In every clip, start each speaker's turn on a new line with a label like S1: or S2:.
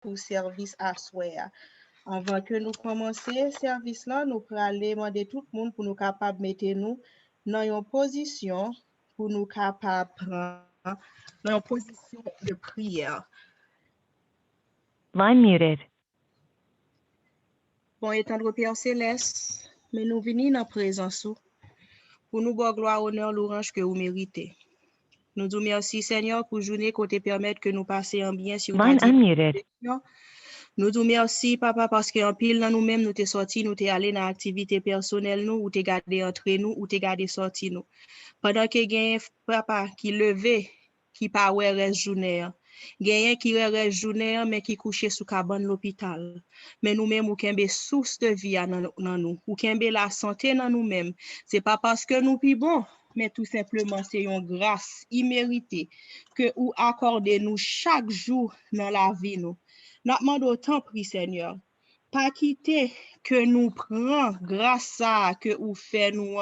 S1: pour service à soi. Avant que nous commencions service là, nous allons aller demander tout le monde pour nous capables mettre nous dans une position pour nous capables prendre dans une position de prière.
S2: Line muted.
S1: Bon, étendre Père Céleste, mais nous venons dans la présence pour nous boire gloire, honneur, louange que vous méritez. Nous disons merci Seigneur pour journée côté permettre que nous passions en bien sur ta
S2: Line
S1: direction.
S2: unmuted.
S1: Nous disons merci papa parce qu'en pile dans nous-mêmes nous t'es sorti, nous t'es allé dans l'activité personnelle nous ou t'es gardé entre nous ou t'es gardé sorti nous. Pendant que gagne papa qui levé qui pas ouais reste journée. Gagne qui reste journée mais qui couché sous cabane l'hôpital. Mais nous-mêmes ou kembe source de vie dans nous, ou kembe la santé dans nous-mêmes. C'est pas parce que nous pi bon, mais tout simplement c'est une grâce imméritée que ou accordez nous chaque jour dans la vie nous. Nous demandons autant prix Seigneur. Pas quitter que nous prend grâce à que ou fait nous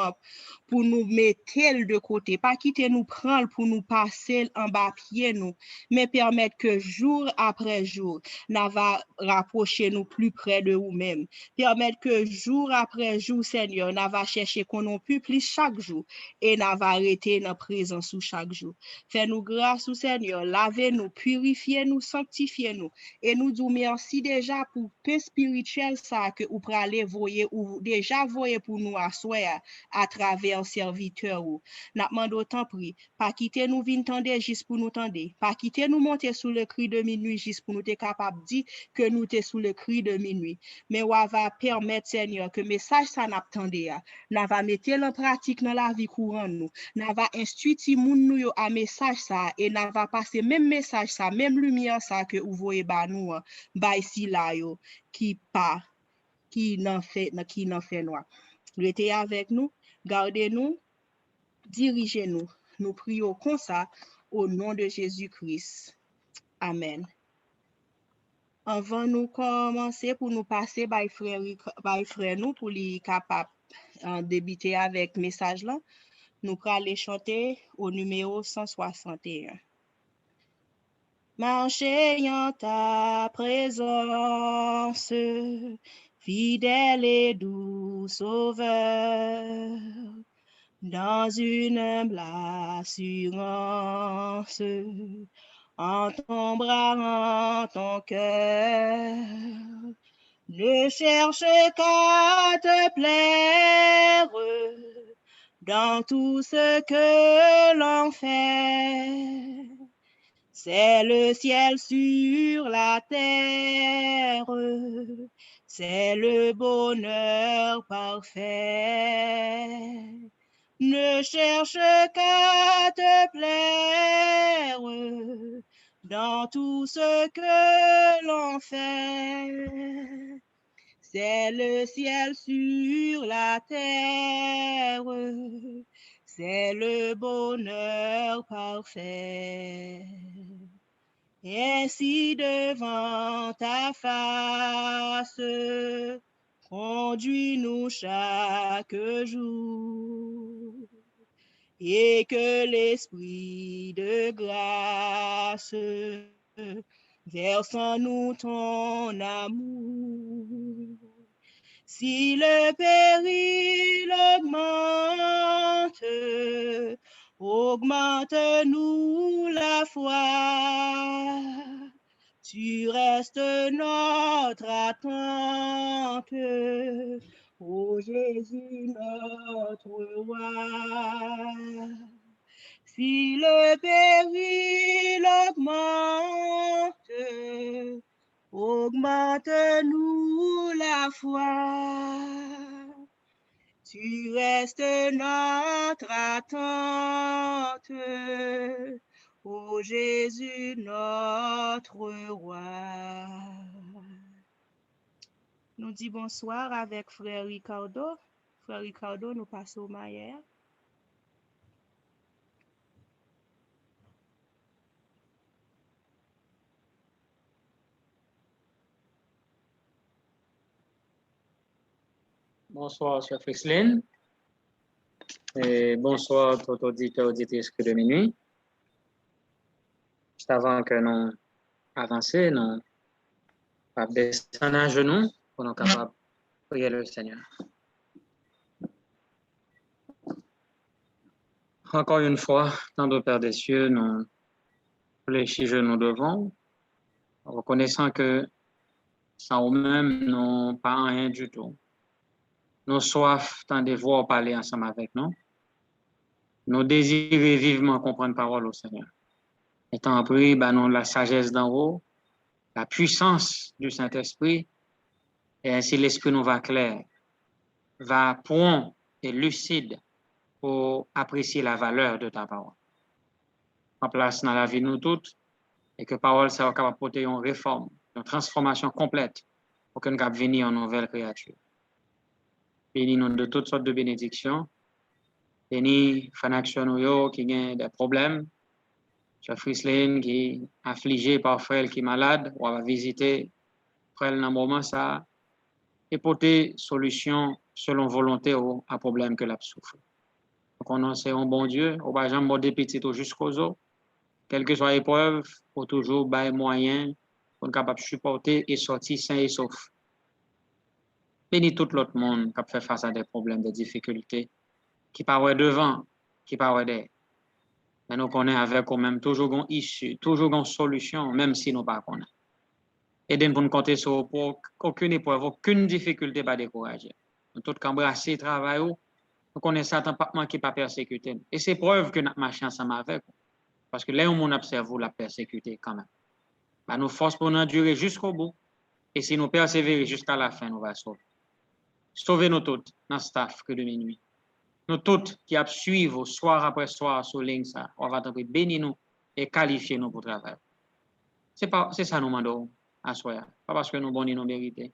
S1: pour nous mettre de côté, pas quitter nous prendre pour nous passer en bas pied nous, mais permettre que jour après jour, nous va rapprocher nous plus près de nous-mêmes, permettre que jour après jour, Seigneur, nous va chercher qu'on nous plus chaque jour et nous va arrêter notre présence sous chaque jour. Fais-nous grâce au Seigneur, lavez-nous, purifiez-nous, sanctifiez-nous et nous disons merci déjà pour paix spirituelle ça que vous prenez voyer ou déjà voyer pour nous asseoir à travers serviteur ou n'a demandé autant prix pas quitter nous vinn tendre juste pour nous tendre pas quitter nous monter sous le cri de minuit juste pour nous être capable dire que nous t'es sous le cri de minuit mais on va permettre Seigneur que message ça n'attendé n'a va mettre en pratique dans la vie courante nous n'a va instruire moun nous à message ça et n'a va passer même message ça même lumière ça que vous voyez ba nous ba ici là yo qui n'en fait noir. Restez avec nous, gardez-nous, dirigez-nous. Nous prions comme ça au nom de Jésus-Christ. Amen. Avant nous commencer pour nous passer by frère nous pour les capables débuter avec message là, nous allons aller chanter au numéro 161. Marchez en ta présence, fidèle et doux sauveur, dans une humble assurance, en ton bras, en ton cœur. Ne cherche qu'à te plaire dans tout ce que l'on fait. C'est le ciel sur la terre, c'est le bonheur parfait. Ne cherche qu'à te plaire dans tout ce que l'on fait. C'est le ciel sur la terre, c'est le bonheur parfait. Ainsi devant ta face, conduis-nous chaque jour, et que l'esprit de grâce verse en nous ton amour. Si le péril augmente-nous la foi. Tu restes notre attente, ô Jésus notre roi. Si le péril augmente-nous la foi. Tu restes notre attente, ô Jésus notre roi. Nous disons bonsoir avec frère Ricardo. Frère Ricardo, nous passons au Maillère.
S3: Bonsoir, Sœur Frislin. Et bonsoir, tout auditeur, auditrice de minuit. Juste avant que nous avancions, nous va descendre à genoux pour nous capables de prier le Seigneur. Encore une fois, tant de Père des cieux, nous fléchissons nous devant, reconnaissant que sans nous-mêmes, nous pas rien du tout. Nous soif tant de voir parler ensemble avec nous. Nous désirons vivement comprendre la parole au Seigneur. Étant pris, nous la sagesse d'en haut, la puissance du Saint-Esprit, et ainsi l'Esprit nous va clair, va prompt et lucide pour apprécier la valeur de ta parole. En place dans la vie de nous toutes, et que parole soit capable de porter une réforme, une transformation complète pour que nous puissions venir en nouvelle créature. Bénis-nous de toutes sortes de bénédictions. Bénis Fanaction qui a des problèmes. Chef Frislin qui est affligé par frère qui est malade, on va visiter frère dans le moment ça et porter solution selon volonté au problème que l'a souffre. Donc on c'est un bon Dieu, on va jamais morder petit jusqu'aux os. Quelle que soit l'épreuve, pour toujours bailler moyen pour être capable de supporter et sortir sain et sauf. Bénis tout l'autre monde qui fait face à des problèmes, des difficultés, qui paraît devant, qui paraît derrière. Mais nous connaissons avec quand même toujours une issue, toujours une solution, même si nous ne connaissons pas. Aidez-nous pour nous compter sur pour aucune épreuve, aucune difficulté pas décourager. Nous tous embrasser le travail, nous connaissons Satan pas manquer pas persécuter. Et c'est preuve que nous marchons ensemble avec. Parce que là où on observe la persécuter quand même. Bah, nous force pour nous endurer jusqu'au bout. Et si nous persévérons jusqu'à la fin, nous allons sauver. Sauvez-nous toutes dans le staff que de minuit. Nous toutes qui suivons soir après soir sur ligne ça, on va t'en bénir nous et qualifier nous pour travailler. C'est ça nous demandons à soi. Pas parce que nous bons nous mériter.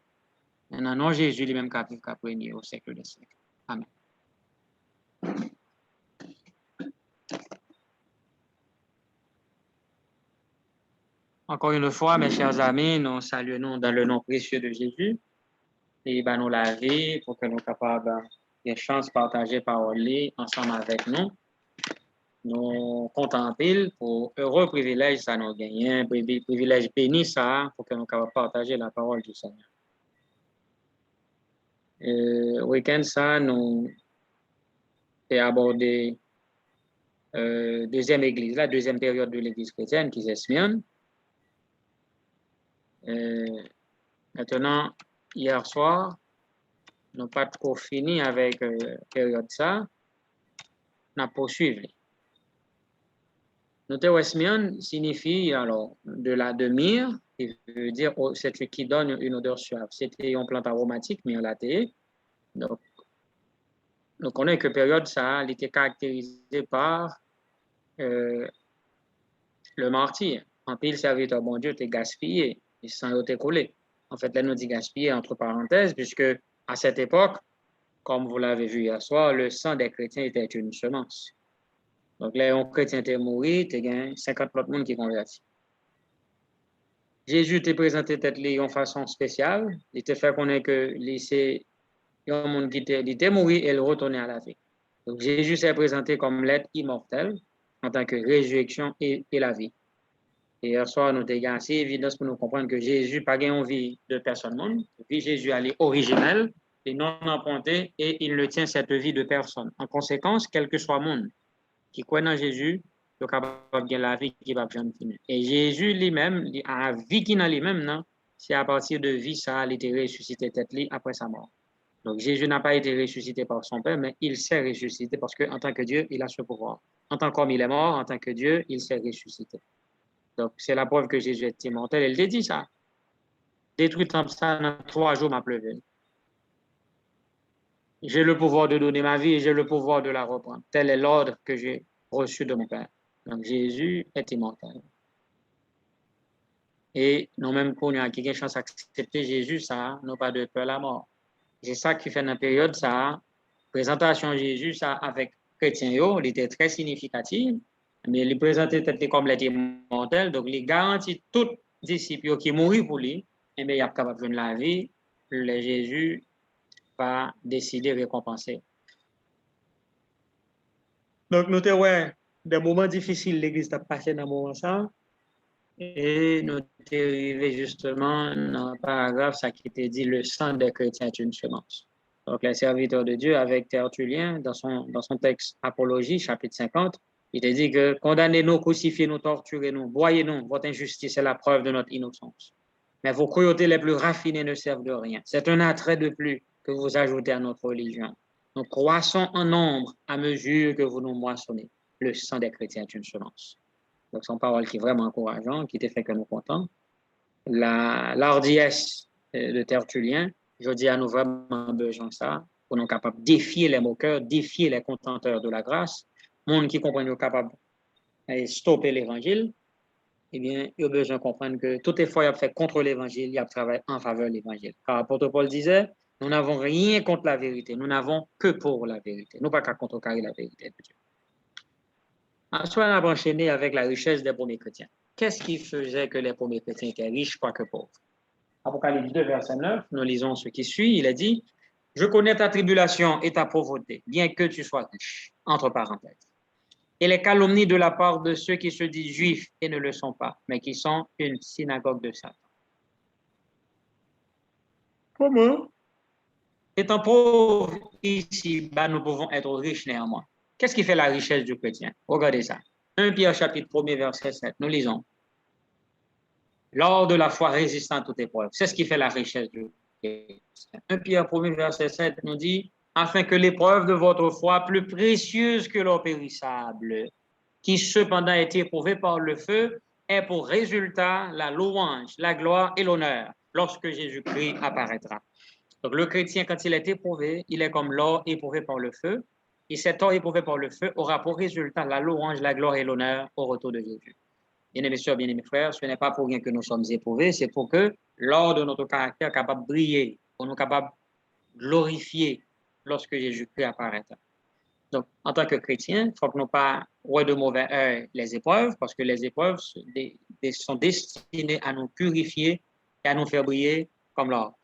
S3: Mais non, Jésus lui-même qui a régné au siècle des siècles. Amen. Encore une fois, mes chers amis, nous saluons dans le nom précieux de Jésus. Et nous la vie pour que nous soyons capables de chance de partager parole ensemble avec nous. Nous comptons pile pour heureux privilège ça nous gagne, privilège béni ça pour que nous puissions partager la parole du Seigneur. Week-end ça nous avons abordé deuxième église, la deuxième période de l'église chrétienne qui est Smyrne. Maintenant, hier soir, nous n'avons pas trop fini avec la période ça. Nous poursuivons. Notre Smyrne signifie alors de la myrrhe, qui veut dire qui donne une odeur suave. C'était une plante aromatique, myrlatée. Donc, nous connaissons que période ça, elle était caractérisée par le martyr. En pile, serviteur bon Dieu était gaspillé, et sang était collé. En fait, là, nous dit gaspillé entre parenthèses, puisque à cette époque, comme vous l'avez vu hier soir, le sang des chrétiens était une semence. Donc là, un chrétien était mort, il y a 50 autres personnes qui convertis. Jésus était présenté tête en façon spéciale. Il était fait connaître que c'est un monde qui était mort et il retournait à la vie. Donc Jésus s'est présenté comme l'être immortel en tant que résurrection et la vie. Et hier soir, nous avons assez évidence pour nous comprendre que Jésus n'a pas envie de personne monde. Jésus est originel et non emprunté et il ne tient cette vie de personne. En conséquence, quel que soit le monde qui croit dans Jésus, il est capable de la vie qui va jamais finir. Et Jésus lui-même, la vie qui est dans lui-même, c'est à partir de vie, ça a été ressuscité tête après sa mort. Donc Jésus n'a pas été ressuscité par son Père, mais il s'est ressuscité parce qu'en tant que Dieu, il a ce pouvoir. En tant qu'homme, il est mort, en tant que Dieu, il s'est ressuscité. Donc c'est la preuve que Jésus est immortel. Il dit ça. Détruit ça dans 3 jours, m'a pleuvé. J'ai le pouvoir de donner ma vie et j'ai le pouvoir de la reprendre. Tel est l'ordre que j'ai reçu de mon Père. Donc Jésus est immortel. Et nous-mêmes, qu'on a qui a chance d'accepter Jésus, ça, nous pas de peur à la mort. C'est ça qui fait dans la période, ça, présentation de Jésus, ça, avec chrétiens, il était très significatif, mais il présentait comme l'être immortel, donc il garantit tout disciple qui mourit pour lui, et bien il est capable de la vie, le Jésus va décider de récompenser. Donc, nous avons des moments difficiles, l'Église a passé dans ce moment ça. Et nous sommes arrivés justement dans le paragraphe, ça qui était dit, le sang des chrétiens est une semence. Donc, les serviteurs de Dieu, avec Tertullien, dans son texte Apologie, chapitre 50, il a dit que condamnez-nous, crucifiez-nous, torturez-nous, broyez-nous, votre injustice est la preuve de notre innocence. Mais vos cruautés les plus raffinées ne servent de rien. C'est un attrait de plus que vous ajoutez à notre religion. Nous croissons en nombre à mesure que vous nous moissonnez. Le sang des chrétiens est une semence. Donc, son parole qui est vraiment encourageant, qui te fait que nous contents. L'ardiesse de Tertullien, je dis à nous vraiment besoin de ça, pour nous capables de défier les moqueurs, défier les contenteurs de la grâce, monde qui comprend nous capable de stopper l'évangile, eh bien, il a besoin de comprendre que tout effort qu'il a fait contre l'évangile, il a travaillé en faveur de l'évangile. Car l'apôtre Paul disait, nous n'avons rien contre la vérité, nous n'avons que pour la vérité. Nous pas qu'à contrecarrer la vérité de Dieu. Ensuite, on a enchaîné avec la richesse des premiers chrétiens. Qu'est-ce qui faisait que les premiers chrétiens étaient riches, quoique pauvres? Apocalypse 2, verset 9, nous lisons ce qui suit. Il a dit, « Je connais ta tribulation et ta pauvreté, bien que tu sois riche. » Entre parenthèses. Et les calomnies de la part de ceux qui se disent juifs et ne le sont pas, mais qui sont une synagogue de Satan. Comment? Étant pauvres ici, nous pouvons être riches néanmoins. Qu'est-ce qui fait la richesse du chrétien? Regardez ça. 1 Pierre chapitre 1er, verset 7. Nous lisons. Lors de la foi résistant à toute épreuve. C'est ce qui fait la richesse du chrétien. 1 Pierre 1er, verset 7 nous dit, afin que l'épreuve de votre foi, plus précieuse que l'or périssable, qui cependant est éprouvée par le feu, ait pour résultat la louange, la gloire et l'honneur lorsque Jésus-Christ apparaîtra. Donc le chrétien, quand il est éprouvé, il est comme l'or éprouvé par le feu, et cet or éprouvé par le feu aura pour résultat la louange, la gloire et l'honneur au retour de Jésus. Bien-aimés sœurs, bien-aimés frères, ce n'est pas pour rien que nous sommes éprouvés, c'est pour que l'or de notre caractère capable de briller, pour nous capables de glorifier lorsque Jésus-Christ apparaîtra. Donc, en tant que chrétien, il ne faut que nous pas ouais de mauvais œil les épreuves, parce que les épreuves sont destinées à nous purifier et à nous faire briller comme l'or.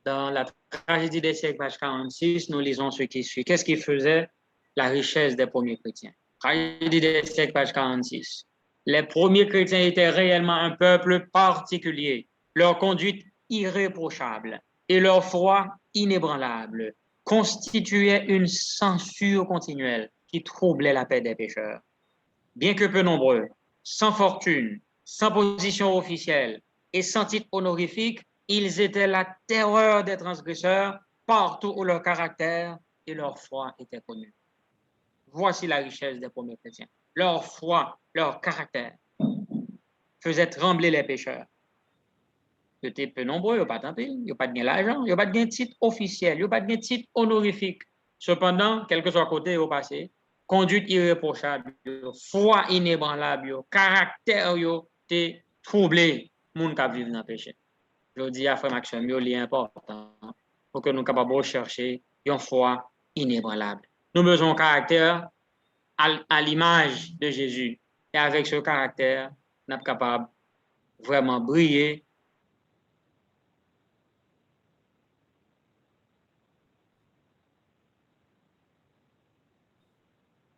S3: Dans la tragédie des siècles, page 46, nous lisons ce qui suit. Qu'est-ce qui faisait la richesse des premiers chrétiens? Tragédie des siècles, page 46. Les premiers chrétiens étaient réellement un peuple particulier, leur conduite irréprochable et leur foi inébranlable constituait une censure continuelle qui troublait la paix des pécheurs. Bien que peu nombreux, sans fortune, sans position officielle et sans titre honorifique, ils étaient la terreur des transgresseurs partout où leur caractère et leur foi étaient connus. Voici la richesse des premiers chrétiens. Leur foi, leur caractère faisaient trembler les pécheurs. Ils étaient peu nombreux, ils n'ont pas tenté, ils n'ont pas de l'argent, ils n'ont pas de titre officiel, ils n'ont pas de titre honorifique. Cependant, quel que soit le côté au passé, conduite irréprochable, foi inébranlable, caractère était troublé, monde qui vivent dans le péché. Je dis à Frère Maxime, il est important pour que nous soyons capables de rechercher une foi inébranlable. Nous avons besoin d'un caractère à l'image de Jésus. Et avec ce caractère, nous sommes capables de vraiment briller.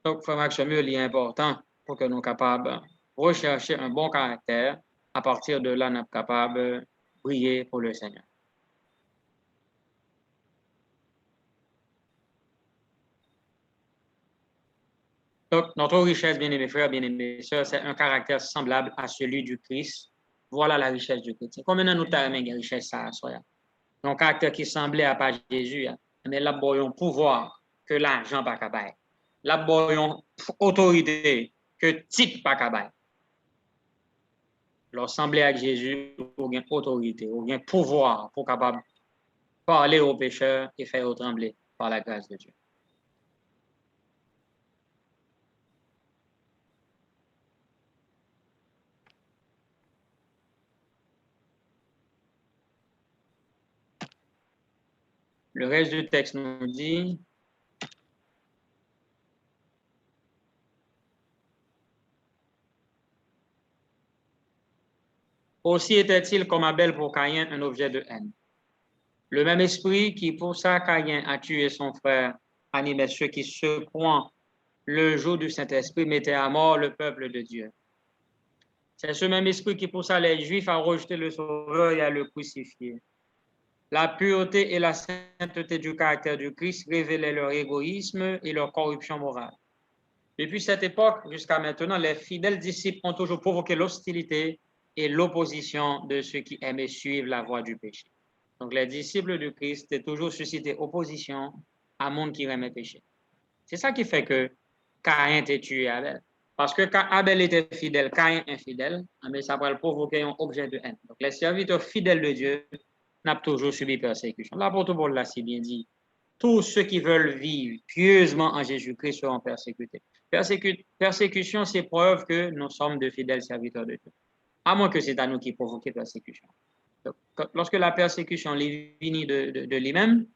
S3: Donc, Frère Maxime, il est important pour que nous soyons capables de rechercher un bon caractère. À partir de là, nous sommes capables de briller pour le Seigneur. Donc, notre richesse, bien-aimés frères, bien-aimés sœurs, c'est un caractère semblable à celui du Christ. Voilà la richesse du chrétien. Combien de nous avons une richesse ça, soya? Un caractère qui semblait à pas Jésus, mais là, un pouvoir que l'argent pas capable. Là, une autorité que titre pas capable. Leur sembler à Jésus, ou bien autorité, ou bien pouvoir pour capable parler aux pécheurs et faire trembler par la grâce de Dieu. Le reste du texte nous dit, aussi était-il comme Abel pour Caïn un objet de haine. Le même esprit qui poussa Caïn à tuer son frère animait ceux qui secouant le joug du Saint-Esprit mettaient à mort le peuple de Dieu. C'est ce même esprit qui poussa les Juifs à rejeter le Sauveur et à le crucifier. La pureté et la sainteté du caractère du Christ révélaient leur égoïsme et leur corruption morale. Depuis cette époque jusqu'à maintenant, les fidèles disciples ont toujours provoqué l'hostilité et l'opposition de ceux qui aimaient suivre la voie du péché. Donc, les disciples du Christ ont toujours suscité opposition à un monde qui aimait péché. C'est ça qui fait que Caïn était tué Abel. Parce que quand Abel était fidèle, Caïn infidèle, mais ça va provoquer un objet de haine. Donc, les serviteurs fidèles de Dieu n'ont toujours subi persécution. L'apôtre Paul l'a si bien dit. Tous ceux qui veulent vivre pieusement en Jésus-Christ seront persécutés. Persécution, c'est preuve que nous sommes de fidèles serviteurs de Dieu. À moins que c'est à nous qui provoquons persécution. Donc, lorsque la persécution est venue de lui-même,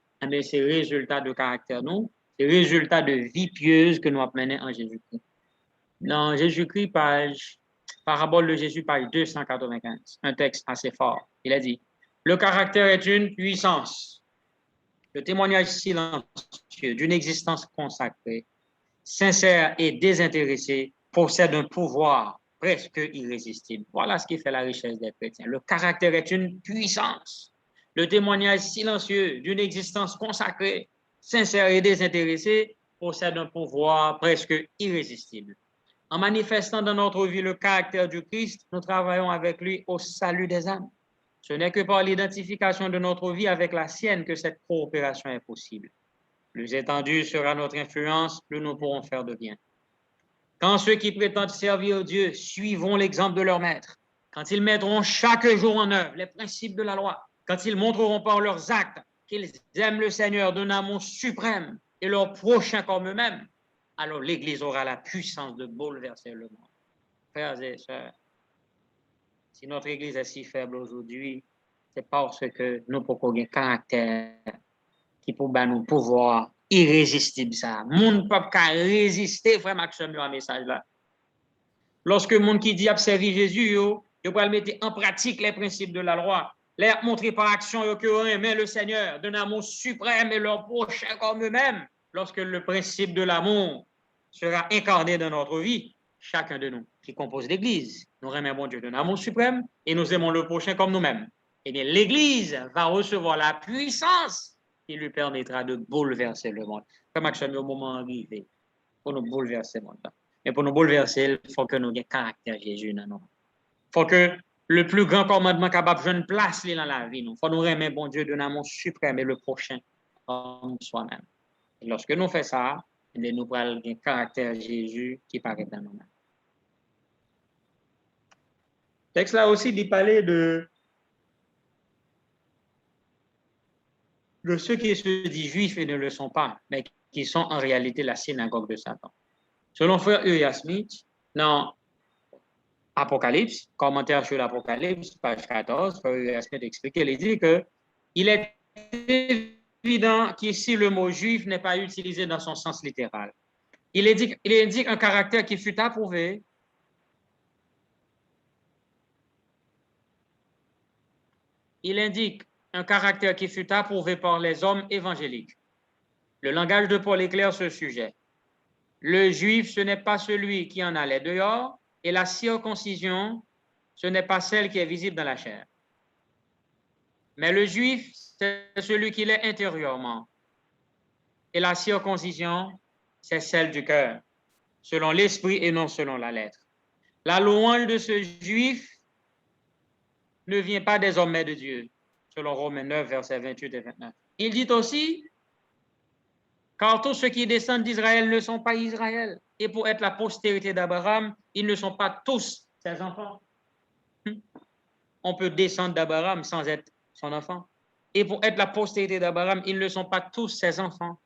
S3: c'est résultat de caractère nous, c'est résultat de vie pieuse que nous avons menée en Jésus-Christ. Dans Jésus-Christ, parabole de Jésus, page 295, un texte assez fort. Il a dit, le caractère est une puissance, le témoignage silencieux d'une existence consacrée, sincère et désintéressée, possède un pouvoir presque irrésistible. Voilà ce qui fait la richesse des chrétiens. Le caractère est une puissance. Le témoignage silencieux d'une existence consacrée, sincère et désintéressée, possède un pouvoir presque irrésistible. En manifestant dans notre vie le caractère du Christ, nous travaillons avec lui au salut des âmes. Ce n'est que par l'identification de notre vie avec la sienne que cette coopération est possible. Plus étendue sera notre influence, plus nous pourrons faire de bien. Quand ceux qui prétendent servir Dieu suivront l'exemple de leur maître, quand ils mettront chaque jour en œuvre les principes de la loi, quand ils montreront par leurs actes qu'ils aiment le Seigneur d'un amour suprême et leur prochain comme eux-mêmes, alors l'Église aura la puissance de bouleverser le monde. Frères et sœurs, si notre Église est si faible aujourd'hui, c'est parce que nous avons un caractère qui peut nous pouvoir irrésistible ça. Monde peut pas résister, frère Maxime, à message là. Lorsque le monde qui dit observer Jésus, il va mettre en pratique les principes de la loi, les montrer par action que aimer le Seigneur d'un amour suprême et leur prochain comme eux-mêmes. Lorsque le principe de l'amour sera incarné dans notre vie, chacun de nous qui compose l'Église, nous aimons Dieu d'un amour suprême et nous aimons le prochain comme nous-mêmes. Eh bien, l'Église va recevoir la puissance qui lui permettra de bouleverser le monde. Comme action au moment arrivé pour nous bouleverser le monde. Mais pour nous bouleverser, il faut que nous ayons caractère Jésus dans nous. Il faut que le plus grand commandement capable de une place dans la vie. Il faut nous aimer bon Dieu d'un amour suprême et le prochain comme soi-même. Et lorsque nous faisons ça, nous prenons un caractère Jésus qui paraît dans nous-mêmes. Le texte là aussi dit parler de ceux qui se disent juifs et ne le sont pas, mais qui sont en réalité la synagogue de Satan. Selon frère Uriah Smith, dans Apocalypse, commentaire sur l'Apocalypse, page 14, frère Uriah Smith explique, il dit que il est évident qu'ici le mot juif n'est pas utilisé dans son sens littéral. Il indique un caractère qui fut approuvé par les hommes évangéliques. Le langage de Paul éclaire ce sujet. Le juif, ce n'est pas celui qui en allait dehors, et la circoncision, ce n'est pas celle qui est visible dans la chair. Mais le juif, c'est celui qui l'est intérieurement. Et la circoncision, c'est celle du cœur, selon l'esprit et non selon la lettre. La louange de ce juif ne vient pas des hommes de Dieu, selon Romains 9, versets 28 et 29. Il dit aussi, car tous ceux qui descendent d'Israël ne sont pas Israël. Et pour être la postérité d'Abraham, ils ne sont pas tous ses enfants. On peut descendre d'Abraham sans être son enfant. Et pour être la postérité d'Abraham, ils ne sont pas tous ses enfants.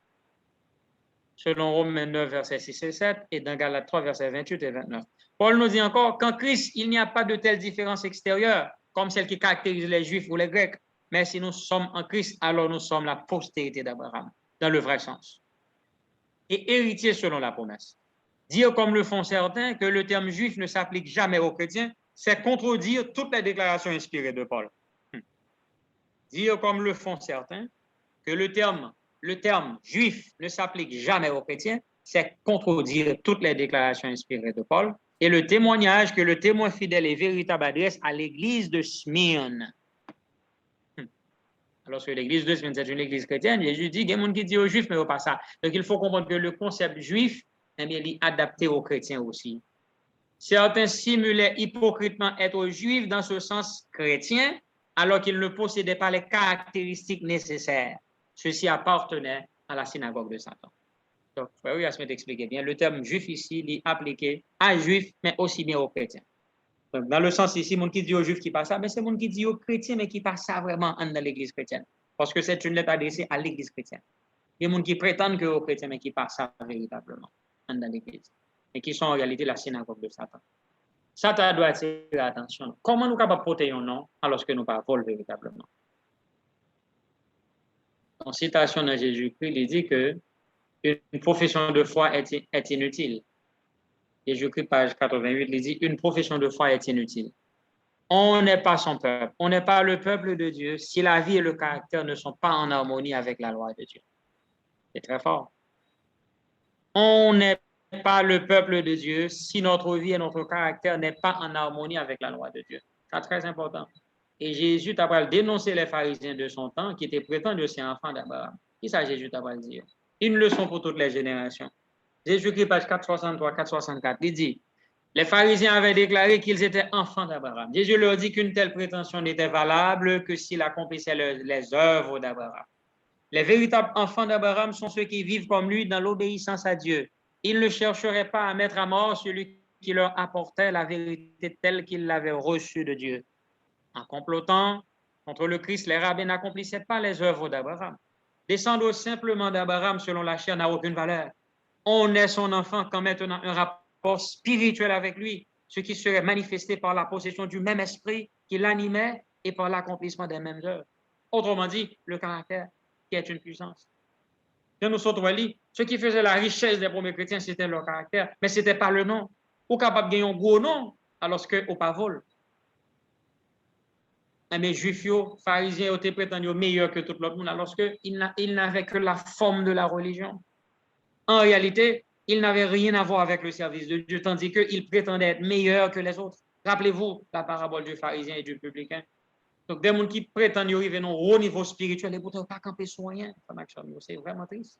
S3: Selon Romains 9, versets 6 et 7, et dans Galates 3, versets 28 et 29. Paul nous dit encore qu'en Christ, il n'y a pas de telle différence extérieure, comme celle qui caractérise les Juifs ou les Grecs. Mais si nous sommes en Christ, alors nous sommes la postérité d'Abraham, dans le vrai sens. Et héritier selon la promesse. Dire comme le font certains que le terme juif ne s'applique jamais aux chrétiens, c'est contredire toutes les déclarations inspirées de Paul. Dire comme le font certains que le terme juif ne s'applique jamais aux chrétiens, c'est contredire toutes les déclarations inspirées de Paul. et le témoignage que le témoin fidèle et véritable adresse à l'église de Smyrne. Alors que l'église de Smyrne, c'est une église chrétienne, Jésus dit, il y a des gens qui disent aux juifs, mais pas ça. Donc il faut comprendre que le concept juif, eh bien, il est adapté aux chrétiens aussi. Certains simulaient hypocritement être juifs dans ce sens chrétien, alors qu'ils ne possédaient pas les caractéristiques nécessaires. Ceux-ci appartenaient à la synagogue de Satan. Donc, frère Yasmin t'expliquait bien, le terme juif ici, il est appliqué à juifs, mais aussi bien aux chrétiens. Donc, dans le sens ici, mon qui dit aux juifs qui passe ça, mais c'est mon qui dit aux chrétiens, mais qui passe ça vraiment dans l'église chrétienne. Parce que c'est une lettre adressée à l'église chrétienne. Il y a des gens qui prétendent que aux chrétiens, mais qui passent ça véritablement dans l'église. Et qui sont en réalité la synagogue de Satan. Satan doit attirer l'attention. Comment nous sommes capables de protéger un nom alors que nous ne pas vol véritablement? En citation de Jésus-Christ, il dit que une profession de foi est inutile. Jésus-Christ, page 88, il dit une profession de foi est inutile. On n'est pas son peuple. On n'est pas le peuple de Dieu si la vie et le caractère ne sont pas en harmonie avec la loi de Dieu. C'est très fort. On n'est pas le peuple de Dieu si notre vie et notre caractère n'est pas en harmonie avec la loi de Dieu. C'est très important. Et Jésus t'a dénoncé les pharisiens de son temps qui étaient prétendus aussi enfants d'Abraham. Qui ça Jésus t'a dire? Une leçon pour toutes les générations. Jésus-Christ, page 463, 464, il dit, les pharisiens avaient déclaré qu'ils étaient enfants d'Abraham. Jésus leur dit qu'une telle prétention n'était valable que s'il accomplissait les œuvres d'Abraham. Les véritables enfants d'Abraham sont ceux qui vivent comme lui dans l'obéissance à Dieu. Ils ne chercheraient pas à mettre à mort celui qui leur apportait la vérité telle qu'ils l'avaient reçue de Dieu. En complotant contre le Christ, les rabbins n'accomplissaient pas les œuvres d'Abraham. Descendre simplement d'Abraham selon la chair n'a aucune valeur. On est son enfant quand maintenant un rapport spirituel avec lui, ce qui serait manifesté par la possession du même esprit qui l'animait et par l'accomplissement des mêmes œuvres. Autrement dit, le caractère qui est une puissance. Dans nos autres livres, ce qui faisait la richesse des premiers chrétiens, c'était leur caractère, mais ce n'était pas le nom. Ou capable de gagner un gros nom, alors qu'au pas vol. Mais juifs, pharisiens, étaient prétendus meilleurs que tout le monde, alors qu'ils n'avaient que la forme de la religion. En réalité, ils n'avaient rien à voir avec le service de Dieu, tandis qu'ils prétendaient être meilleurs que les autres. Rappelez-vous la parabole du pharisien et du publicain. Donc, des gens qui prétendent arriver à un haut niveau spirituel et pourtant pas camper sur rien, c'est vraiment triste.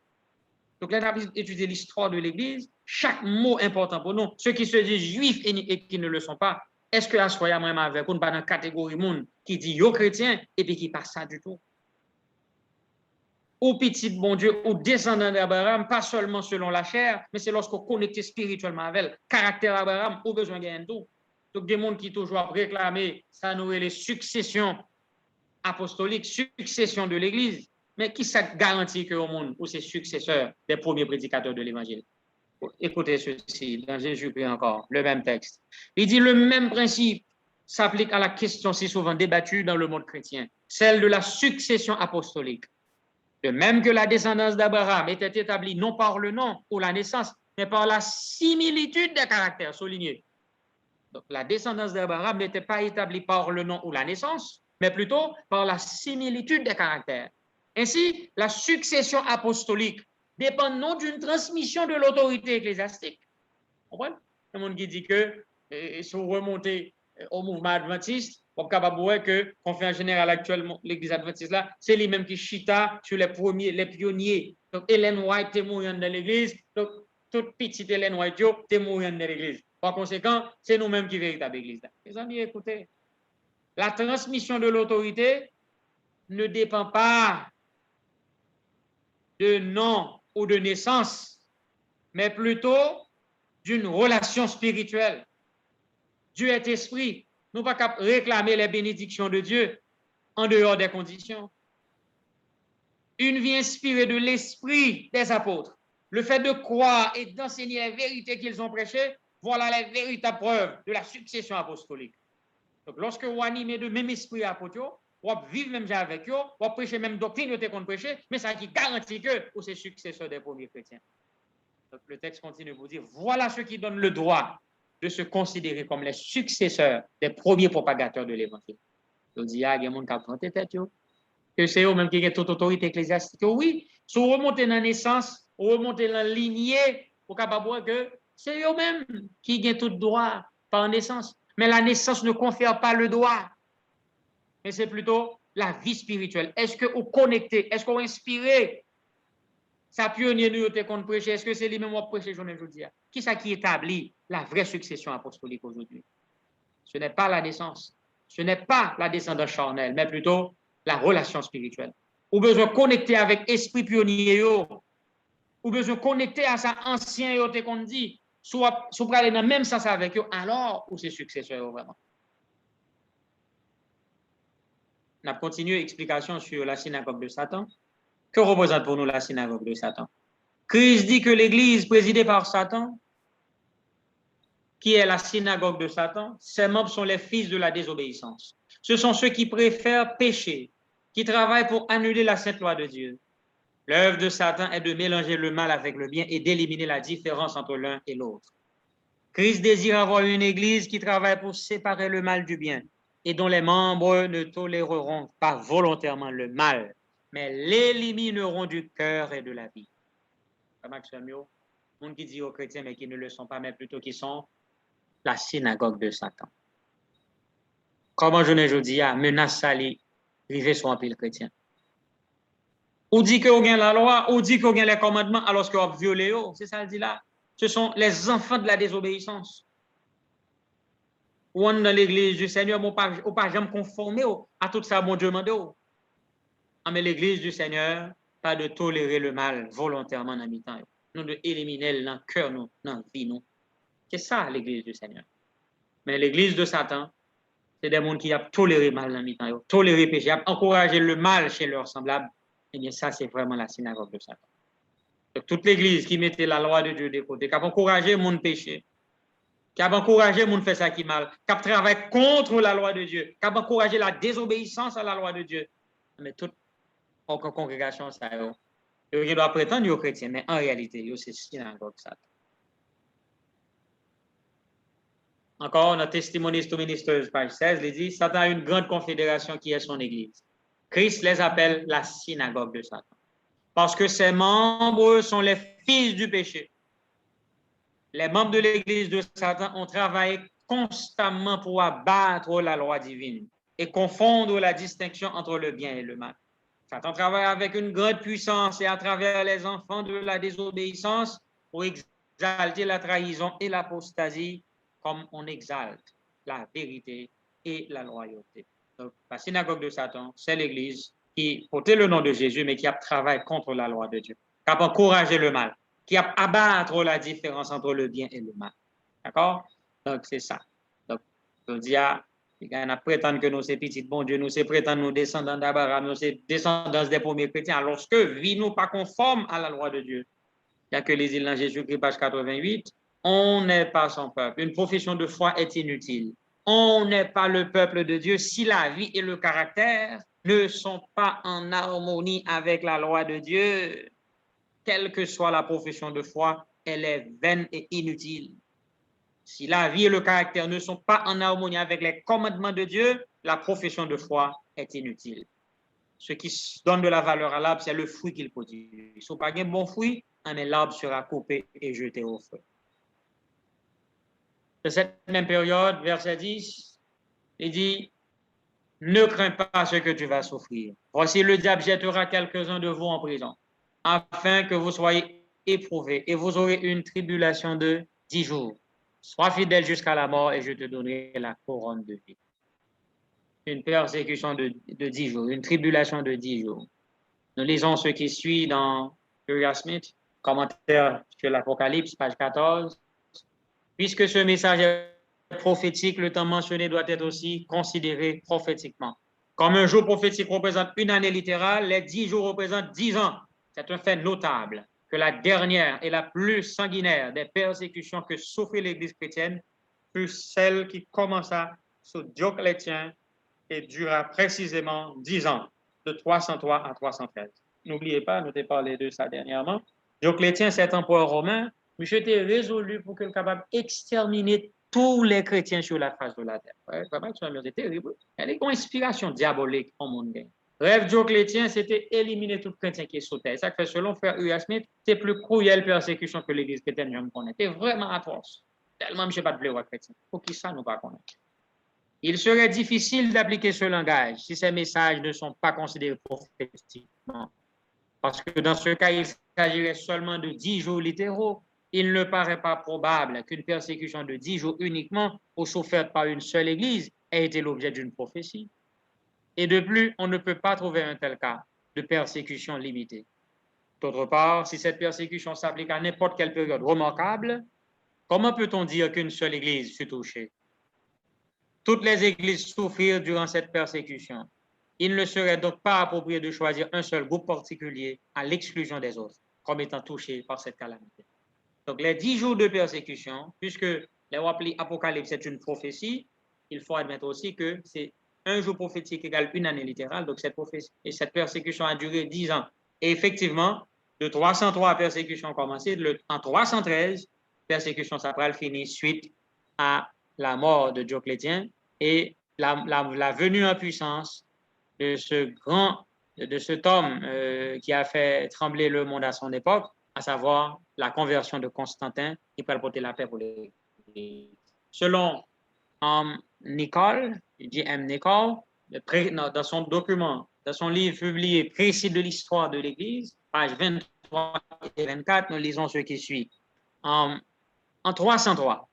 S3: Donc, là, on a étudié l'histoire de l'Église. Chaque mot important pour nous. Ceux qui se disent juifs et qui ne le sont pas, est-ce que à ce moment même avec une dans catégorie monde qui dit yo chrétien et puis qui passe ça du tout? Ou petit bon Dieu, ou descendant d'Abraham, pas seulement selon la chair, mais c'est lorsqu'on connecte spirituellement avec le caractère d'Abraham, ou besoin de tout. Donc, des gens qui toujours réclamer, ça nous est les successions apostoliques, succession de l'Église, mais qui ça garantit que au monde, ou ces successeurs des premiers prédicateurs de l'Évangile? Écoutez ceci, dans Jésus-Christ encore, le même texte. Il dit le même principe s'applique à la question si souvent débattue dans le monde chrétien, celle de la succession apostolique. De même que la descendance d'Abraham était établie non par le nom ou la naissance, mais par la similitude des caractères, souligné. Donc, la descendance d'Abraham n'était pas établie par le nom ou la naissance, mais plutôt par la similitude des caractères. Ainsi, la succession apostolique dépend non d'une transmission de l'autorité ecclésiastique. Vous comprenez? Le monde qui dit que, si vous remontez au mouvement adventiste, on est capable de voir que, conférence générale actuellement, l'église adventiste là, c'est lui-même qui chita sur les premiers, les pionniers. Donc, Ellen White était mourante dans l'église, donc, toute petite Ellen White était mourante dans l'église. Par conséquent, c'est nous-mêmes qui véritable église là. Les amis, écoutez, la transmission de l'autorité ne dépend pas de nom ou de naissance, mais plutôt d'une relation spirituelle. Dieu est esprit. Nous ne pouvons pas réclamer les bénédictions de Dieu en dehors des conditions. Une vie inspirée de l'esprit des apôtres, le fait de croire et d'enseigner les vérités qu'ils ont prêchées, voilà les véritables preuves de la succession apostolique. Donc, lorsque vous animez de même esprit apôtre, vous vivez même avec eux, vous prêchez même doctrine que qu'on prêche, mais ça qui garantit que vous êtes successeur des premiers chrétiens. Donc, le texte continue de vous dire, voilà ce qui donne le droit de se considérer comme les successeurs des premiers propagateurs de l'évangile. Donc, il y a des gens qui ont planté tête, que c'est eux-mêmes qui ont toute autorité ecclésiastique. Oui, si vous remontez dans la naissance, vous remontez dans la lignée, vous pouvez voir que c'est eux-mêmes qui gagnent tout droit par naissance. Mais la naissance ne confère pas le droit. Mais c'est plutôt la vie spirituelle. Est-ce que vous connectez? Est-ce que vous inspirez? Ça pionnier nous qu'on prêche. Est-ce que c'est lui-même qui prêche aujourd'hui? Qui ça qui établit la vraie succession apostolique aujourd'hui? Ce n'est pas la naissance. Ce n'est pas la descendance charnelle, mais plutôt la relation spirituelle. Ou besoin de connecter avec esprit pionnier, ou besoin de connecter à sa ancien qu'on dit, soit aller dans le même sens avec eux, alors où c'est successeur vraiment. On a continué l'explication sur la synagogue de Satan. Que représente pour nous la synagogue de Satan? Christ dit que l'Église présidée par Satan, qui est la synagogue de Satan, ses membres sont les fils de la désobéissance. Ce sont ceux qui préfèrent pécher, qui travaillent pour annuler la sainte loi de Dieu. L'œuvre de Satan est de mélanger le mal avec le bien et d'éliminer la différence entre l'un et l'autre. Christ désire avoir une Église qui travaille pour séparer le mal du bien et dont les membres ne toléreront pas volontairement le mal, mais l'élimineront du cœur et de la vie. Samuel, monde qui dit aux chrétiens, mais qui ne le sont pas, mais plutôt qui sont la synagogue de Satan. Comment je ne dis à menace sali, vivez sur un pile chrétien. Ou dit que vous avez la loi, ou dit que vous avez les commandements, alors que vous avez violé, c'est ça le dit là. Ce sont les enfants de la désobéissance. Ou on dans l'église du Seigneur, on ne pas jamais conformer à tout ça, mon Dieu m'a dit. Mais l'église du Seigneur, pas de tolérer le mal volontairement dans mi-temps. Nous de éliminer dans le cœur, dans la vie. C'est ça l'église du Seigneur. Mais l'église de Satan, c'est des gens qui ont toléré le mal dans mi-temps, toléré le péché, ont encouragé le mal chez leurs semblables. Eh bien, ça, c'est vraiment la synagogue de Satan. Donc, toute l'église qui mettait la loi de Dieu de côté, qui a encouragé mon péché, qui a encouragé mon faire ça qui mal, qui a travaillé contre la loi de Dieu, qui a encouragé la désobéissance à la loi de Dieu. Mais toute congrégation, ça, ils doivent prétendre aux chrétiens, mais en réalité, c'est synagogue Satan. Encore, notre testimonies to ministers, page 16, il dit, Satan a une grande confédération qui est son église. Christ les appelle la synagogue de Satan. Parce que ses membres sont les fils du péché. Les membres de l'église de Satan ont travaillé constamment pour abattre la loi divine et confondre la distinction entre le bien et le mal. Satan travaille avec une grande puissance et à travers les enfants de la désobéissance pour exalter la trahison et l'apostasie comme on exalte la vérité et la loyauté. Donc, la synagogue de Satan, c'est l'église qui portait le nom de Jésus, mais qui a travaillé contre la loi de Dieu, qui a encouragé le mal, qui a abattre la différence entre le bien et le mal. D'accord? Donc, c'est ça. Donc, je dis à on a prétendre que nous, c'est petits, bon Dieu, nous, c'est prétendre nous descendants d'Abraham, nous, c'est descendants des premiers chrétiens, alors que vie nous pas conforme à la loi de Dieu. Il n'y a que les îles dans Jésus-Christ, page 88. On n'est pas son peuple. Une profession de foi est inutile. On n'est pas le peuple de Dieu si la vie et le caractère ne sont pas en harmonie avec la loi de Dieu. Quelle que soit la profession de foi, elle est vaine et inutile. Si la vie et le caractère ne sont pas en harmonie avec les commandements de Dieu, la profession de foi est inutile. Ce qui donne de la valeur à l'arbre, c'est le fruit qu'il produit. Si vous n'avez pas un bon fruit, l'arbre sera coupé et jeté au feu. De cette même période, verset 10, il dit, ne crains pas ce que tu vas souffrir. Voici le diable jettera quelques-uns de vous en prison, afin que vous soyez éprouvés, et vous aurez une tribulation de 10 jours. Sois fidèle jusqu'à la mort, et je te donnerai la couronne de vie. Une persécution de 10 jours, une tribulation de 10 jours. Nous lisons ce qui suit dans Uriah Smith, commentaire sur l'Apocalypse, page 14. Puisque ce message est prophétique, le temps mentionné doit être aussi considéré prophétiquement. Comme un jour prophétique représente une année littérale, les 10 jours représentent 10 ans. C'est un fait notable que la dernière et la plus sanguinaire des persécutions que souffrit l'Église chrétienne fut celle qui commença sous Dioclétien et dura précisément 10 ans, de 303 à 313. N'oubliez pas, nous avons parlé de ça dernièrement. Dioclétien, cet empereur romain, monsieur était résolu pour qu'il soit capable d'exterminer tous les chrétiens sur la face de la terre. Ouais, c'est terrible. Il y a une inspiration diabolique au monde. Rêve Dioclétien, c'était éliminer tout chrétien qui est sous terre. Ça fait, selon frère U.A. Smith, c'est plus cruelle persécution que l'église chrétienne, je me connais. C'est vraiment atroce. Tellement, je ne sais pas de pleurer chrétien. Pour qui ça, nous pas connaître. Il serait difficile d'appliquer ce langage si ces messages ne sont pas considérés prophétiquement. Parce que dans ce cas, il s'agirait seulement de 10 jours littéraux. Il ne paraît pas probable qu'une persécution de 10 jours uniquement, ou soufferte par une seule église, ait été l'objet d'une prophétie. Et de plus, on ne peut pas trouver un tel cas de persécution limitée. D'autre part, si cette persécution s'applique à n'importe quelle période remarquable, comment peut-on dire qu'une seule église fut touchée? Toutes les églises souffrirent durant cette persécution. Il ne serait donc pas approprié de choisir un seul groupe particulier à l'exclusion des autres, comme étant touchés par cette calamité. Donc, les 10 jours de persécution, puisque l'Apocalypse est une prophétie, il faut admettre aussi que c'est un jour prophétique égale une année littérale. Donc, cette persécution a duré 10 ans. Et effectivement, de 303 persécutions ont commencé, en 313, persécution sacrale finit suite à la mort de Dioclétien et la venue en puissance de cet homme qui a fait trembler le monde à son époque, à savoir la conversion de Constantin qui peut apporter la paix pour les. Selon Nicole, il dit M. Nicole, dans son document, dans son livre publié Précis de l'histoire de l'Église, page 23 et 24, nous lisons ce qui suit. En 303,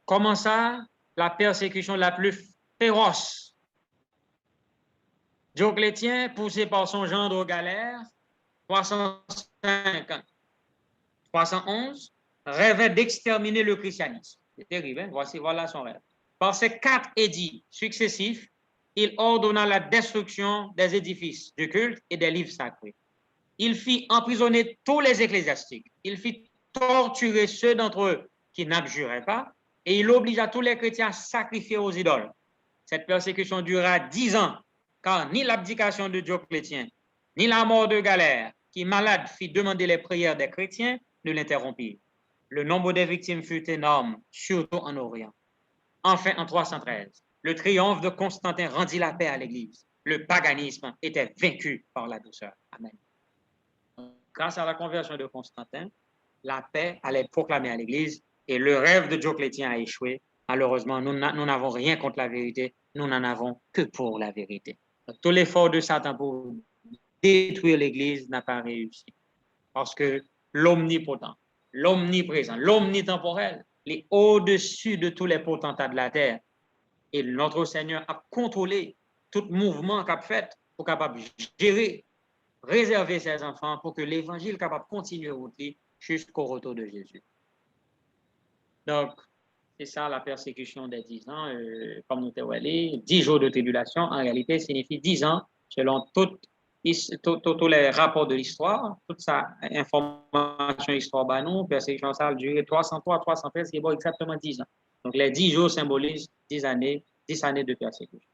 S3: commença la persécution la plus féroce. Dioclétien, poussé par son gendre aux galères, 305, 311, rêvait d'exterminer le christianisme. C'est terrible, hein? Voilà son rêve. Par ces 4 édits successifs, il ordonna la destruction des édifices de culte et des livres sacrés. Il fit emprisonner tous les ecclésiastiques. Il fit torturer ceux d'entre eux qui n'abjuraient pas et il obligea tous les chrétiens à sacrifier aux idoles. Cette persécution dura 10 ans, car ni l'abdication de Dioclétien, ni la mort de Galère, qui malade fit demander les prières des chrétiens, ne l'interrompirent. Le nombre des victimes fut énorme, surtout en Orient. Enfin, en 313, le triomphe de Constantin rendit la paix à l'Église. Le paganisme était vaincu par la douceur. Amen. Grâce à la conversion de Constantin, la paix allait proclamer à l'Église et le rêve de Dioclétien a échoué. Malheureusement, nous n'avons rien contre la vérité, nous n'en avons que pour la vérité. Donc, tout l'effort de Satan pour détruire l'Église n'a pas réussi. Parce que l'omnipotent, l'omniprésent, l'omnitemporel est au-dessus de tous les potentats de la terre. Et notre Seigneur a contrôlé tout mouvement qu'a fait pour capable gérer, réserver ses enfants pour que l'évangile capable continuer aussi jusqu'au retour de Jésus. Donc, c'est ça la persécution des 10 ans, comme nous t'avons dit, 10 jours de tribulation, en réalité, signifie 10 ans, selon tous les rapports de l'histoire, toute sa information histoire, bah nous, persécution, ça a duré 303, 313, c'est bon, exactement 10 ans. Donc, les 10 jours symbolisent 10 années de persécution.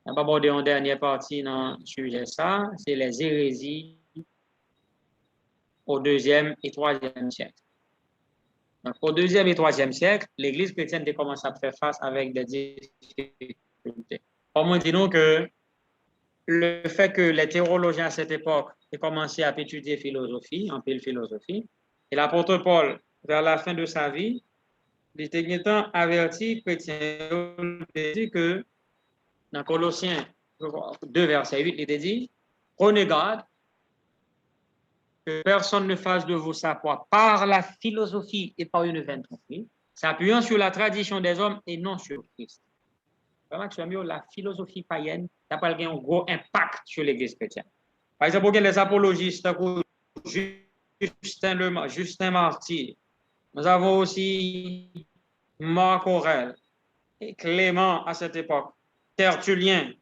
S3: On va aborder en dernière partie dans le sujet, ça, c'est les hérésies au 2e et 3e siècle. Donc, au 2e et 3e siècle, l'Église chrétienne commence à faire face avec des difficultés. Comment disons que le fait que les théologiens à cette époque aient commencé à étudier philosophie, en pile philosophie, et l'apôtre Paul, vers la fin de sa vie, il était averti chrétiens, il dit que dans Colossiens 2, verset 8, il était dit, prenez garde que personne ne fasse de vous sa foi par la philosophie et par une vaine tromperie, s'appuyant sur la tradition des hommes et non sur Christ. Vraiment que la philosophie païenne n'a pas un gros impact sur l'Église chrétienne. Par exemple, les apologistes, Justin Martyr, nous avons aussi Marc Aurèle et Clément à cette époque, Tertullien,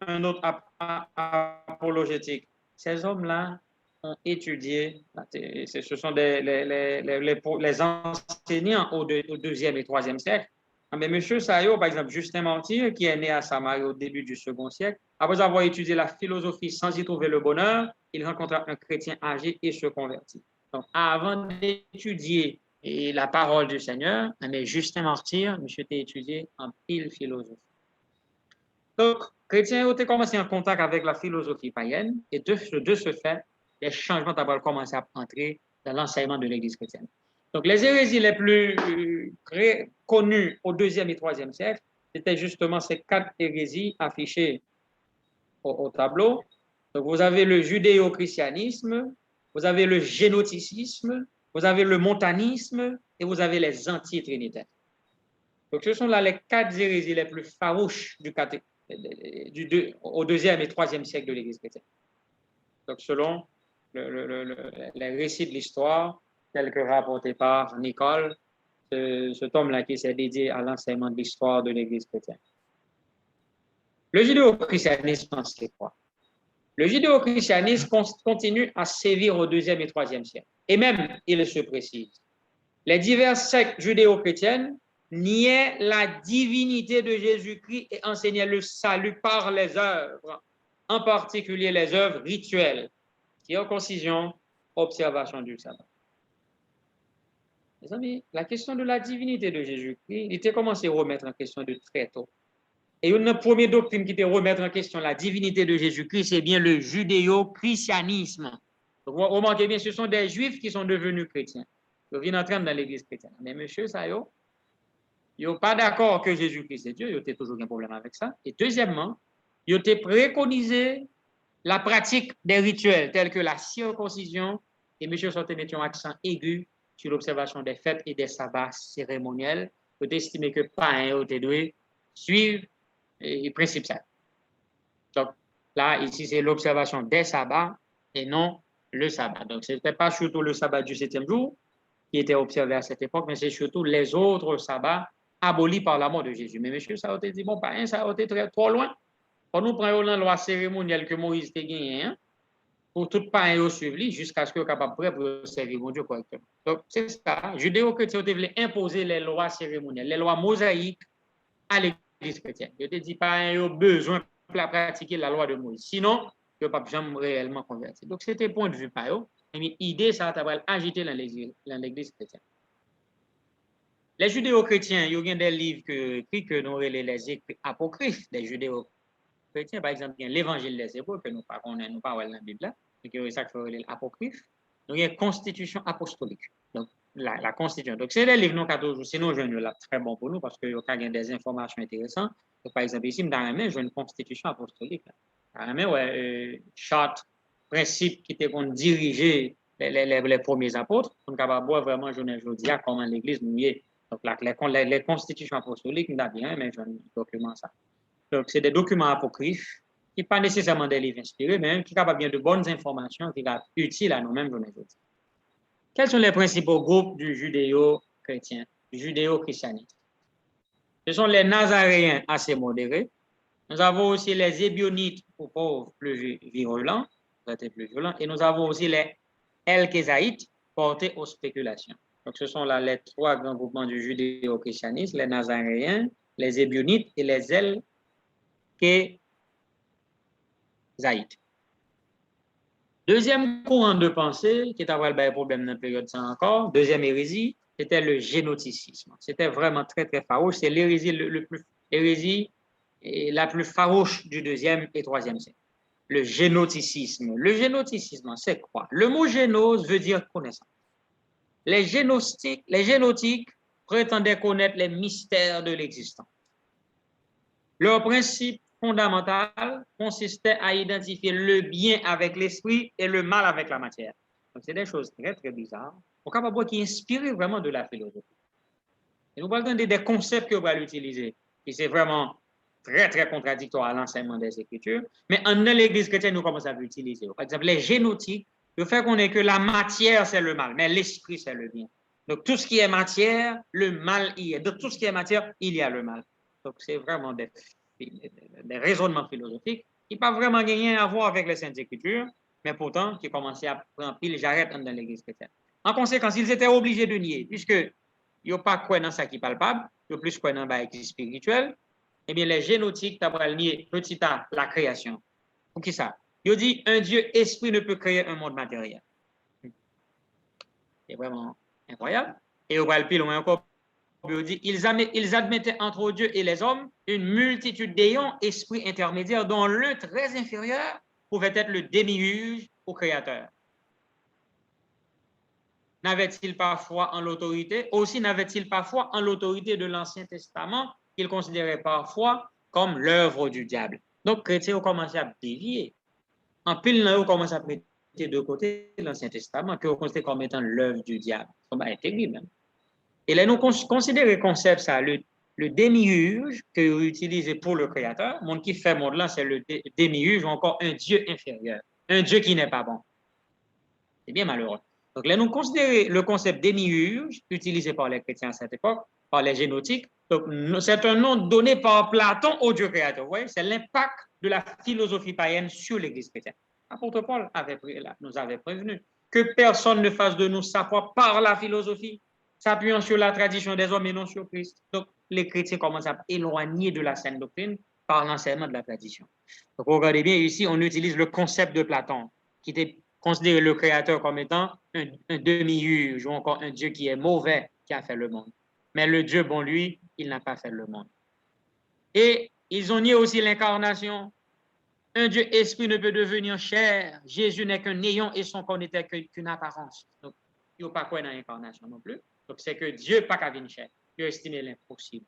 S3: un autre apologétique. Ces hommes-là ont étudié, ce sont les enseignants au 2e et 3e siècle. Mais M. Sayo, par exemple, Justin Martyr, qui est né à Samarie au début du 2e siècle, après avoir étudié la philosophie sans y trouver le bonheur, il rencontra un chrétien âgé et se convertit. Donc, avant d'étudier la parole du Seigneur, mais Justin Martyr, M. était étudié en pile philosophie. Donc, chrétiens ont commencé en contact avec la philosophie païenne et de ce fait, les changements ont commencé à entrer dans l'enseignement de l'Église chrétienne. Donc, les hérésies les plus connues au 2e et 3e siècle, c'était justement ces 4 hérésies affichées au tableau. Donc, vous avez le judéo-christianisme, vous avez le génoticisme, vous avez le montanisme et vous avez les anti-trinitaires. Donc, ce sont là les 4 hérésies les plus farouches au 2e et 3e siècle de l'Église chrétienne. Donc, selon les récits de l'histoire, tels que rapportés par Nicole, cet homme-là qui s'est dédié à l'enseignement de l'histoire de l'Église chrétienne. Le judéo-christianisme, c'est quoi? Le judéo-christianisme continue à sévir au 2e et 3e siècle. Et même, il se précise, les diverses sectes judéo-chrétiennes niaient la divinité de Jésus-Christ et enseignaient le salut par les œuvres, en particulier les œuvres rituelles, circoncision, observation du sabbat. Mes amis, la question de la divinité de Jésus-Christ, il était commencé à remettre en question de très tôt. Et une première doctrine qui était remettre en question la divinité de Jésus-Christ, c'est bien le judéo-christianisme. Donc, remarquez bien, ce sont des juifs qui sont devenus chrétiens. Ils viennent entrer dans l'église chrétienne. Mais monsieur, ça, ils n'ont pas d'accord que Jésus-Christ est Dieu. Ils ont toujours un problème avec ça. Et deuxièmement, ils ont préconisé la pratique des rituels tels que la circoncision. Et monsieur sortait mettait un accent aigu sur l'observation des fêtes et des sabbats cérémoniels. Ils ont estimé que pas un dû suivre les principes ça. Donc là, ici, c'est l'observation des sabbats et non le sabbat. Donc, ce n'était pas surtout le sabbat du 7e jour qui était observé à cette époque, mais c'est surtout les autres sabbats abolis par la mort de Jésus. Mais monsieur, ça a été dit, bon, pas un, ça a été trop loin. On nous prend la loi cérémonielle que Moïse a gagnée, hein, pour tout païen au suivre jusqu'à ce que soit capable prêt pour servir mon Dieu correctement. Donc, c'est ça. Judéo-chrétiens voulaient imposer les lois cérémonielles, les lois mosaïques à l'Église chrétienne. Je te dis pas, il y a besoin de pratiquer la loi de Moïse. Sinon, il n'y a pas jamais réellement converti. Donc, c'était point de vue par eux. Mais l'idée, ça va agiter dans l'Église chrétienne. Les judéo-chrétiens, il y a des livres que nous les écrits apocryphes des judéo-chrétiens. Par exemple, il y a l'Évangile des Hébreux que nous ne pas dans la Bible, mais qui est ça que l'apocryphe. Donc, il y a une constitution apostolique. Donc, la constitution. Donc, c'est des livres non toujours, sinon je ne très bon pour nous parce qu'il y a des informations intéressantes. Donc, par exemple, ici, dans la main, j'ai une constitution apostolique. Dans la main, ouais, charte, principe qui était pour diriger les premiers apôtres. On va voir vraiment, je ne dis pas comment l'Église nous y est. Donc, les constitutions apostoliques, nous avons bien, mais je document ça. Donc, c'est des documents apocryphes qui ne sont pas nécessairement des livres inspirés, mais qui sont capables bien de bonnes informations qui sont utiles à nous-mêmes, je ne dis. Quels sont les principaux groupes du judéo-chrétien, du judéo-christianisme? Ce sont les nazaréens assez modérés. Nous avons aussi les ébionites aux pauvres plus virulents, et nous avons aussi les elkésaïtes portés aux spéculations. Donc, ce sont là les 3 grands groupements du judéo-christianisme, les nazaréens, les ébionites et les elkésaïtes. Deuxième courant de pensée, qui est avoir le problème dans la période ça encore, deuxième hérésie, c'était le génoticisme. C'était vraiment très, très farouche. C'est l'hérésie la plus farouche du 2e et 3e siècle. Le génoticisme. Le génoticisme, c'est quoi? Le mot génose veut dire connaissance. Les génotiques prétendaient connaître les mystères de l'existence. Leur principe fondamental consistait à identifier le bien avec l'esprit et le mal avec la matière. Donc, c'est des choses très, très bizarres. On peut voir qui inspirent vraiment de la philosophie. Et nous parlons des concepts qu'on va utiliser, et c'est vraiment très, très contradictoire à l'enseignement des Écritures. Mais en l'Église chrétienne, nous commençons à l'utiliser. Par exemple, les génotiques, le fait qu'on ait que la matière, c'est le mal, mais l'esprit, c'est le bien. Donc, tout ce qui est matière, le mal y est. Donc, tout ce qui est matière, il y a le mal. Donc, c'est vraiment des raisonnements philosophiques qui n'ont pas vraiment rien à voir avec les Saintes Écritures, mais pourtant qui commençaient à prendre pile j'arrête dans l'Église chrétienne. En conséquence, ils étaient obligés de nier, puisque ils n'ont pas quoi dans ça qui est palpable, ils ont plus quoi dans ça qui est spirituel. Eh bien, les génotiques, tu as nié petit a la création. Pour qui ça? Ils ont dit un Dieu esprit ne peut créer un monde matériel. C'est vraiment incroyable. Et on va le plus loin encore dit, ils admettaient entre Dieu et les hommes une multitude d'ayants esprits intermédiaires dont l'un très inférieur pouvait être le démiurge au Créateur. N'avait-il pas foi en l'autorité? Aussi n'avait-il pas foi en l'autorité de l'Ancien Testament qu'il considérait parfois comme l'œuvre du diable. Donc, les chrétiens ont commencé à dévier. En pile, ils ont commencé à prêter de côté l'Ancien Testament, qu'ils ont considéré comme étant l'œuvre du diable. C'est terrible, même. Et là, nous considérons le concept, ça, le démiurge que utilisé pour le Créateur. Le monde qui fait monde là, c'est le démiurge ou encore un Dieu inférieur, un Dieu qui n'est pas bon. C'est bien malheureux. Donc là, nous considérons le concept démiurge utilisé par les chrétiens à cette époque, par les génotiques. Donc, c'est un nom donné par Platon au Dieu créateur. Vous voyez, c'est l'impact de la philosophie païenne sur l'Église chrétienne. L'apôtre Paul nous avait prévenu que personne ne fasse de nous sa foi par la philosophie, s'appuyant sur la tradition des hommes et non sur Christ. Donc, les chrétiens commencent à éloigner de la saine doctrine par l'enseignement de la tradition. Donc, regardez bien, ici, on utilise le concept de Platon, qui était considéré le Créateur comme étant un demi-urge ou encore un Dieu qui est mauvais, qui a fait le monde. Mais le Dieu bon, lui, il n'a pas fait le monde. Et ils ont nié aussi l'incarnation. Un Dieu esprit ne peut devenir chair. Jésus n'est qu'un néant et son corps n'était qu'une apparence. Donc, il n'y a pas quoi dans l'incarnation non plus. Donc, c'est que Dieu n'a pas qu'à venir chair. Dieu a estimé l'impossible.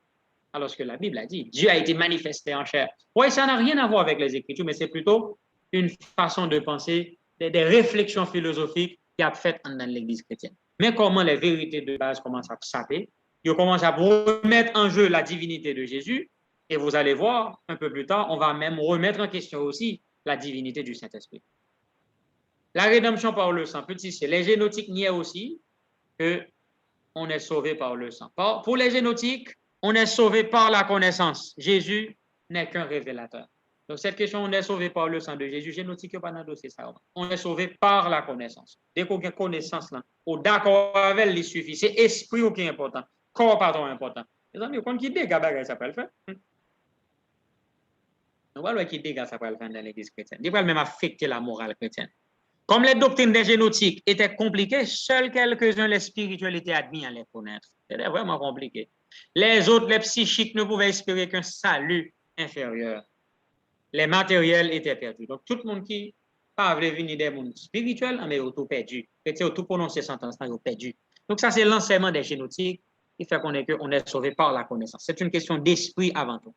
S3: Alors que la Bible a dit, Dieu a été manifesté en chair. Oui, ça n'a rien à voir avec les Écritures, mais c'est plutôt une façon de penser, des réflexions philosophiques qui a fait dans l'Église chrétienne. Mais comment les vérités de base commencent à saper, ils commencent à remettre en jeu la divinité de Jésus, et vous allez voir, un peu plus tard, on va même remettre en question aussi la divinité du Saint-Esprit. La rédemption par le sang, petit c, les génotiques niaient aussi qu'on est sauvé par le sang. Pour les génotiques, on est sauvé par la connaissance. Jésus n'est qu'un révélateur. Donc, cette question, on est sauvé par le sang de Jésus, génotique, il n'y a pas dans le dossier, ça. On est sauvé par la connaissance. Dès qu'on a connaissance, là, au d'accord avec elle, il suffit. C'est esprit qui est important. Corps, pardon, important. Les amis, quand qui dégage, ça peut le faire. On va voir qui dégage, ça peut le faire dans l'Église chrétienne. Il va même affecter la morale chrétienne. Comme les doctrines des génotiques étaient compliquées, seuls quelques-uns, les spirituels, étaient admis à les connaître. C'était vraiment compliqué. Les autres, les psychiques, ne pouvaient espérer qu'un salut inférieur. Les matériels étaient perdus. Donc, tout le monde qui parlait venir des mondes spirituels, mais ils ont tout perdu. Ils ont tout prononcé sentence-là, ils ont perdu. Donc, ça, c'est l'enseignement des génotiques qui fait qu'on est sauvé par la connaissance. C'est une question d'esprit avant tout.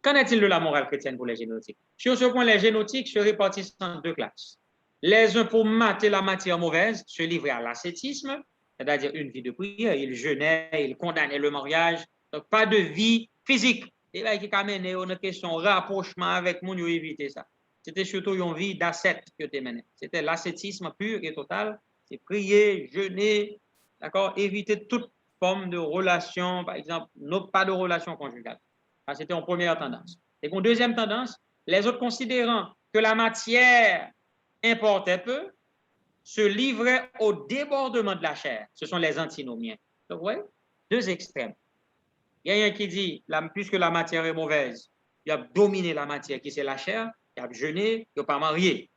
S3: Qu'en est-il de la morale chrétienne pour les génotiques? Sur ce point, les génotiques se répartissent en deux classes. Les uns, pour mater la matière mauvaise, se livraient à l'ascétisme, c'est-à-dire une vie de prière. Ils jeûnaient, ils condamnaient le mariage. Donc, pas de vie physique. Et là, qui a mené une question rapprochement avec mon, ils ont évité ça. C'était surtout une vie d'ascète que tu menais. C'était l'ascétisme pur et total. C'est prier, jeûner, d'accord, éviter toute forme de relation, par exemple, pas de relation conjugale. C'était une première tendance. Et une deuxième tendance, les autres considérant que la matière importait peu, se livraient au débordement de la chair. Ce sont les antinomiens. Donc, vous voyez, deux extrêmes. Il y a un qui dit, puisque la matière est mauvaise, il a dominé la matière, qui c'est la chair, il a jeûné, il n'a pas marié.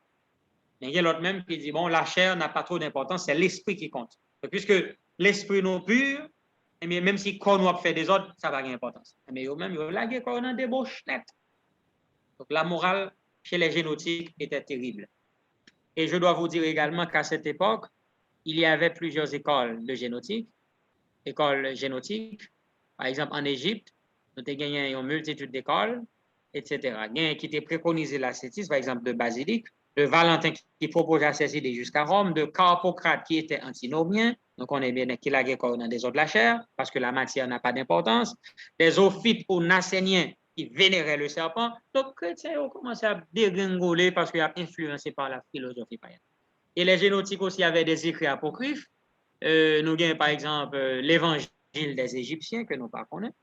S3: Il y a l'autre même qui dit, bon, la chair n'a pas trop d'importance, c'est l'esprit qui compte. Donc, puisque l'esprit non pur, et même si corps nous a fait des ordres, ça n'a pas d'importance. Mais eux-mêmes, ils ont lagué corps dans des bouches nettes. Donc, la morale chez les génotiques était terrible. Et je dois vous dire également qu'à cette époque, il y avait plusieurs écoles de génotique, par exemple, en Égypte, nous avons gagné une multitude d'écoles, etc. Il y a qui était préconisé l'ascétisme, par exemple, de Basilique, de Valentin qui proposait l'ascétisme jusqu'à Rome, de Carpocrate qui était antinomien, donc on est bien qu'il a dans des autres de la chair, parce que la matière n'a pas d'importance, des ophites ou nacéniens qui vénéraient le serpent. Donc, les chrétiens ont commencé à dégringoler parce qu'ils ont été influencés par la philosophie païenne. Et les génotiques aussi avaient des écrits apocryphes. Nous avons par exemple l'évangile des Égyptiens que nous ne connaissons pas.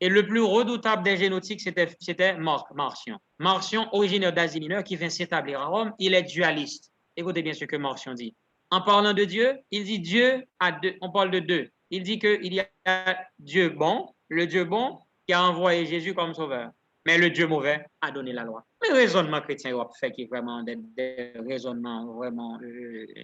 S3: Et le plus redoutable des génotiques, c'était Marcion. Marcion, originaire d'Asie mineure, qui vient s'établir à Rome, il est dualiste. Écoutez bien ce que Marcion dit. En parlant de Dieu, il dit Dieu a deux, on parle de deux. Il dit qu'il y a Dieu bon, le Dieu bon qui a envoyé Jésus comme sauveur, mais le Dieu mauvais a donné la loi. Le raisonnement chrétien fait qui est vraiment des raisonnements vraiment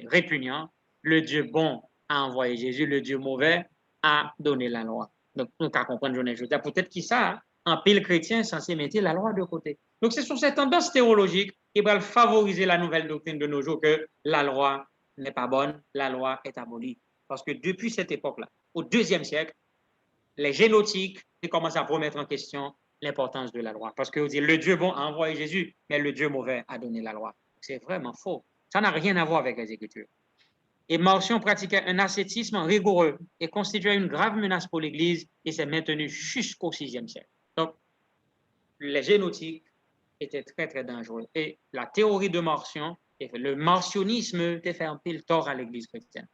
S3: répugnants. Le Dieu bon a envoyé Jésus, le Dieu mauvais à donner la loi. Donc, nous avons comprendre, peut-être qui ça, un pile chrétien censé mettre la loi de côté. Donc, c'est sur cette tendance théologique qui va favoriser la nouvelle doctrine de nos jours que la loi n'est pas bonne, la loi est abolie. Parce que depuis cette époque-là, au IIe siècle, les génotiques commencent à remettre en question l'importance de la loi. Parce que le Dieu bon a envoyé Jésus, mais le Dieu mauvais a donné la loi. C'est vraiment faux. Ça n'a rien à voir avec les Écritures. Et Marcion pratiquait un ascétisme rigoureux et constituait une grave menace pour l'Église et s'est maintenu jusqu'au VIe siècle. Donc, les génotiques étaient très, très dangereux. Et la théorie de Marcion, le marcionisme, a fait un pile tort à l'Église chrétienne.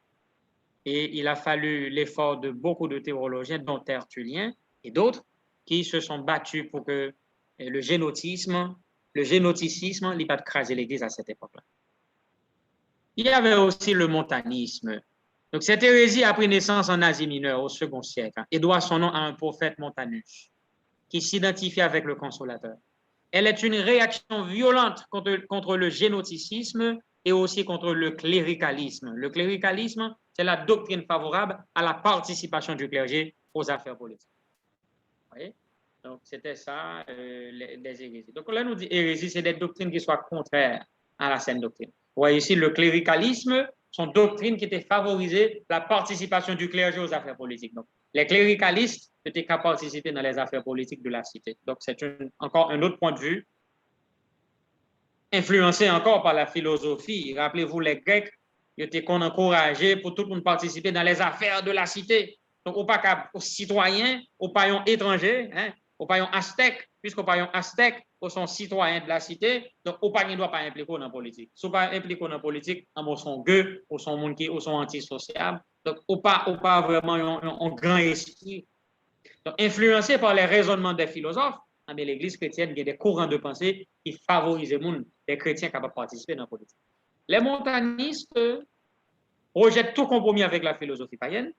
S3: Et il a fallu l'effort de beaucoup de théologiens, dont Tertullien et d'autres, qui se sont battus pour que le génoticisme n'ait pas crasé l'Église à cette époque-là. Il y avait aussi le montanisme. Donc, cette hérésie a pris naissance en Asie mineure au second siècle et doit son nom à un prophète Montanus qui s'identifie avec le Consolateur. Elle est une réaction violente contre le génoticisme et aussi contre le cléricalisme. Le cléricalisme, c'est la doctrine favorable à la participation du clergé aux affaires politiques. Vous voyez? Donc, c'était ça, les hérésies. Donc, là, nous dit hérésie, c'est des doctrines qui soient contraires à la saine doctrine. Vous voyez ici, le cléricalisme sont doctrines qui étaient favorisées la participation du clergé aux affaires politiques. Donc, les cléricalistes n'étaient qu'à participer dans les affaires politiques de la cité. Donc, c'est encore un autre point de vue, influencé encore par la philosophie. Rappelez-vous, les Grecs, ils étaient encouragés pour tout le monde participer dans les affaires de la cité. Donc, au pas aux citoyens, aux païens étrangers, hein, aux païens aztèques, puisqu'aux païens aztèques sont citoyens de la cité, donc au pas ne doit pas impliquer dans la politique. Si on pas impliqué dans la politique, on sont gueux, on sont monde qui sont antisociables, donc au pas vraiment un grand esprit. Donc, influencé par les raisonnements des philosophes, l'Église chrétienne a des courants de pensée qui favorisent les chrétiens capables de participer dans la politique. Les montanistes rejettent tout compromis avec la philosophie païenne,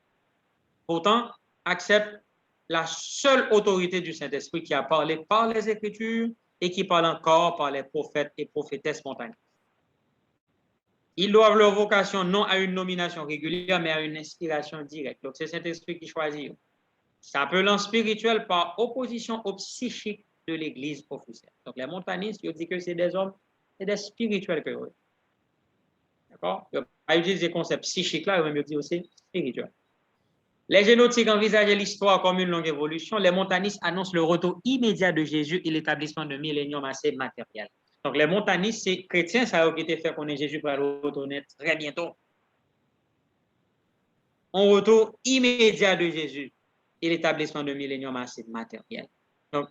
S3: pourtant acceptent la seule autorité du Saint-Esprit qui a parlé par les Écritures et qui parle encore par les prophètes et prophétesses montanistes. Ils doivent leur vocation non à une nomination régulière, mais à une inspiration directe. Donc, c'est Saint-Esprit qui choisit. S'appelant spirituel par opposition au psychique de l'Église officielle. Donc, les montanistes, ils disent que c'est des hommes, c'est des spirituels que eux. D'accord? Ils n'ont pas utilisé le concept psychique là, ils disent aussi spirituel. Les génotiques envisageaient l'histoire comme une longue évolution. Les montanistes annoncent le retour immédiat de Jésus et l'établissement de millénium assez matériel. Donc, les montanistes, c'est chrétiens, ça a été fait qu'on ait Jésus pour retourner très bientôt. Un retour immédiat de Jésus et l'établissement de millénium assez matériel. Donc,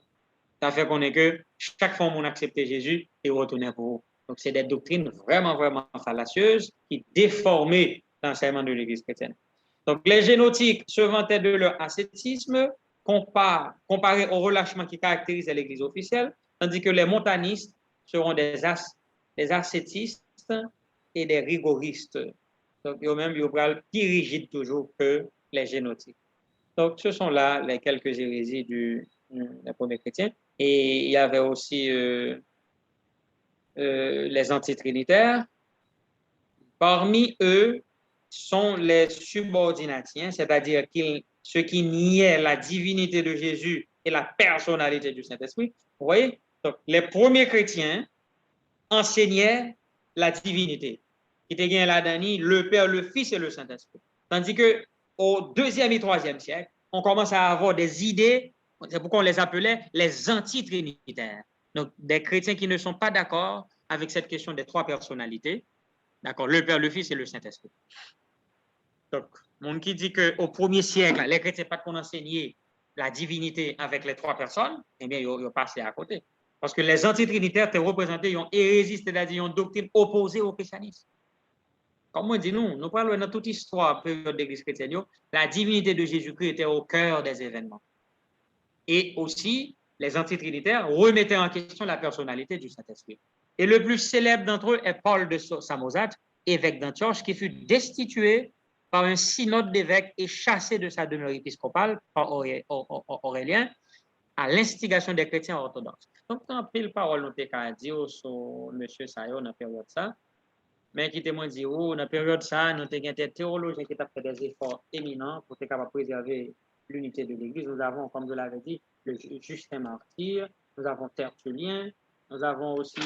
S3: ça fait qu'on est que chaque fois qu'on accepte Jésus, il retourne pour vous. Donc, c'est des doctrines vraiment, vraiment fallacieuses qui déformaient l'enseignement de l'Église chrétienne. Donc, les génotiques se vantaient de leur ascétisme comparé au relâchement qui caractérise l'Église officielle, tandis que les montanistes seront des ascétistes et des rigoristes. Donc, eux-mêmes, ils vont plus rigides toujours que les génotiques. Donc, ce sont là les quelques hérésies des premiers chrétiens. Et il y avait aussi les antitrinitaires. Parmi eux sont les subordinatiens, c'est-à-dire ceux qui niaient la divinité de Jésus et la personnalité du Saint-Esprit. Vous voyez? Donc, les premiers chrétiens enseignaient la divinité. Qui était gagné là-dedans, le Père, le Fils et le Saint-Esprit. Tandis que au 2e et 3e siècle, on commence à avoir des idées, c'est pourquoi on les appelait les antitrinitaires. Donc, des chrétiens qui ne sont pas d'accord avec cette question des trois personnalités, d'accord, le Père, le Fils et le Saint-Esprit. Donc, monde qui dit qu'au 1er siècle, les chrétiens pas qu'on enseignait la divinité avec les trois personnes, eh bien, ils ont passé à côté. Parce que les antitrinitaires étaient représentés, ils ont hérésie, c'est-à-dire une doctrine opposée au christianisme. Comme on dit, nous parlons dans toute histoire période de l'Église chrétienne, la divinité de Jésus-Christ était au cœur des événements. Et aussi, les antitrinitaires remettaient en question la personnalité du Saint-Esprit. Et le plus célèbre d'entre eux est Paul de Samosate, évêque d'Antioche, qui fut destitué par un synode d'évêques et chassé de sa demeure épiscopale par Aurélien à l'instigation des chrétiens orthodoxes. Donc, quand pile parole nous a dit sur M. Sayo dans la période ça, Mais qui témoigne dit, oh, dans la période ça, nous avons des théologiens qui ont fait des efforts éminents pour être capable de préserver l'unité de l'Église. Nous avons, comme je l'avais dit, le Justin Martyr, nous avons Tertullien, nous avons aussi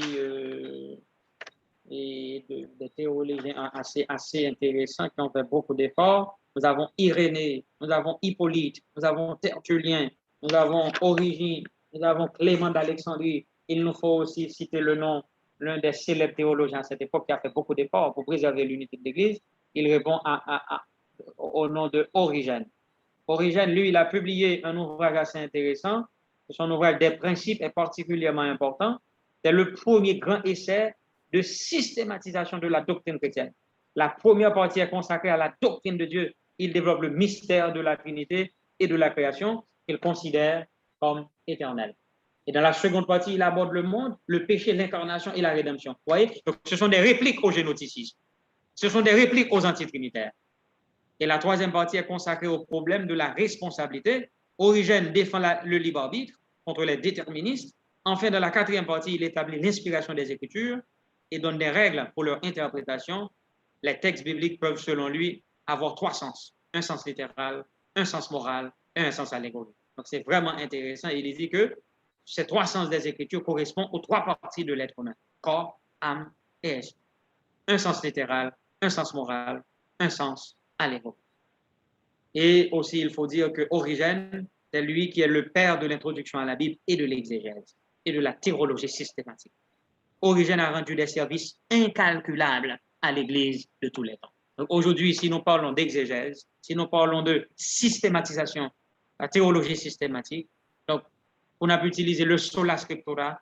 S3: des théologiens assez intéressants qui ont fait beaucoup d'efforts. Nous avons Irénée, nous avons Hippolyte, nous avons Tertullien, nous avons Origine, nous avons Clément d'Alexandrie. Il nous faut aussi citer le nom, l'un des célèbres théologiens à cette époque qui a fait beaucoup d'efforts pour préserver l'unité de l'Église. Il répond au nom de Origène. Origène, lui, il a publié un ouvrage assez intéressant. Son ouvrage des principes est particulièrement important. C'est le premier grand essai de systématisation de la doctrine chrétienne. La première partie est consacrée à la doctrine de Dieu. Il développe le mystère de la Trinité et de la création qu'il considère comme éternel. Et dans la seconde partie, il aborde le monde, le péché, l'incarnation et la rédemption. Vous voyez? Donc, ce sont des répliques au génoticisme. Ce sont des répliques aux antitrinitaires. Et la troisième partie est consacrée au problème de la responsabilité. Origène défend le libre arbitre contre les déterministes. Enfin, dans la quatrième partie, il établit l'inspiration des Écritures et donne des règles pour leur interprétation. Les textes bibliques peuvent, selon lui, avoir trois sens. Un sens littéral, un sens moral et un sens allégorique. Donc, c'est vraiment intéressant. Il dit que ces trois sens des Écritures correspondent aux trois parties de l'être humain. Corps, âme et esprit. Un sens littéral, un sens moral, un sens allégorique. Et aussi, il faut dire que Origène, c'est lui qui est le père de l'introduction à la Bible et de l'exégèse et de la théologie systématique. Origène a rendu des services incalculables à l'Église de tous les temps. Donc aujourd'hui, si nous parlons d'exégèse, si nous parlons de systématisation, la théologie systématique, donc on a pu utiliser le sola scriptura,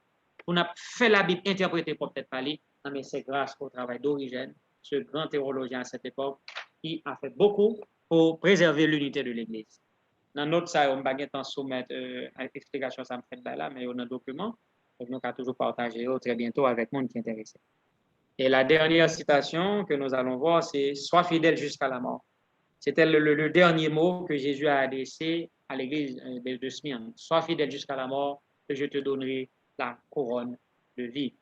S3: on a fait la Bible interprétée pour peut-être parler, mais c'est grâce au travail d'Origène, ce grand théologien à cette époque, qui a fait beaucoup pour préserver l'unité de l'Église. Dans notre ça, on va pas soumettre une explication, ça me fait là, mais on a un document, donc nous allons toujours partager très bientôt avec le monde qui est intéressé. Et la dernière citation que nous allons voir, c'est « Sois fidèle jusqu'à la mort ». C'était le dernier mot que Jésus a adressé à l'église de Smyrne. « Sois fidèle jusqu'à la mort, que je te donnerai la couronne de vie ».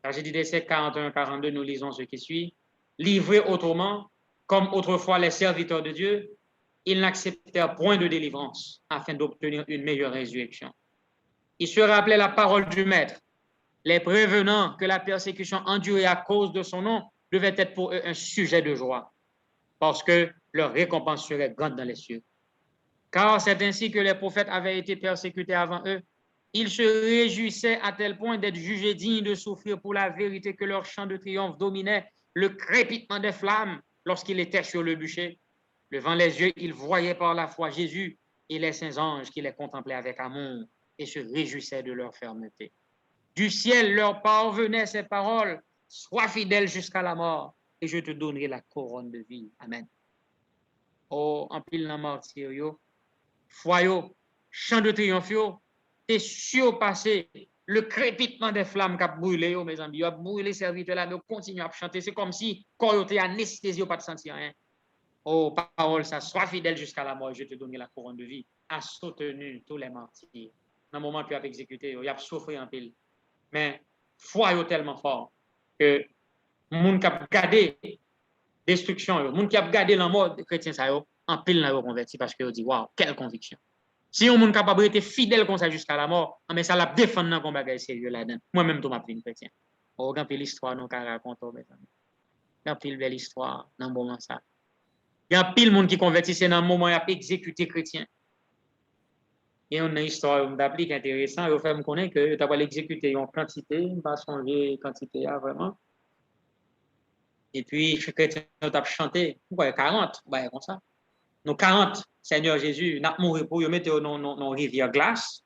S3: Tragédie d'Essai 41-42, nous lisons ce qui suit. « Livrés autrement, comme autrefois les serviteurs de Dieu, ils n'acceptèrent point de délivrance afin d'obtenir une meilleure résurrection. Ils se rappelaient la parole du Maître, les prévenant que la persécution endurée à cause de son nom devait être pour eux un sujet de joie, parce que leur récompense serait grande dans les cieux. Car c'est ainsi que les prophètes avaient été persécutés avant eux. Ils se réjouissaient à tel point d'être jugés dignes de souffrir pour la vérité que leur chant de triomphe dominait le crépitement des flammes lorsqu'ils étaient sur le bûcher. Levant les yeux, ils voyaient par la foi Jésus et les saints anges qui les contemplaient avec amour et se réjouissaient de leur fermeté. Du ciel leur parvenaient ces paroles, sois fidèle jusqu'à la mort et je te donnerai la couronne de vie. Amen. Oh, en pile dans martyr yo, foi yo, chant de triomphe yo, t'es surpassé le crépitement des flammes qui a brûlé, mes amis, il a brûlé les serviteurs là, mais continue à chanter, c'est comme si quand il était anesthésié, pas de sentir rien. Oh, parole, ça, sois fidèle jusqu'à la mort, je te donnerai la couronne de vie, a soutenu tous les martyrs. Dans le moment qu'il a exécuté, il a souffert en pile. Mais foi est tellement fort que les gens qui ont gardé destruction, les gens qui ont gardé la mort des chrétiens, ça en pile n'a converti parce qu'ils dit waouh, quelle conviction. Si on est capable d'être fidèle comme ça jusqu'à la mort, mais ça l'a défendu dans le combat sérieux là-dedans. Moi-même, je m'appelle chrétien. On a l'histoire nous raconte, mes amis. Il y a pile belle histoire dans le moment ça. Il y a pile de monde qui convertit, c'est dans le moment où il a exécuté chrétien. Et on a une histoire d'applique intéressante. Il faut me connaître que tu as l'exécuter en quantité, pas changer quantité vraiment. Et puis, je chrétien, tu as chanté, 40, comme ça. Nous 40, Seigneur Jésus, nous avons mouru pour mettre dans rivière glace.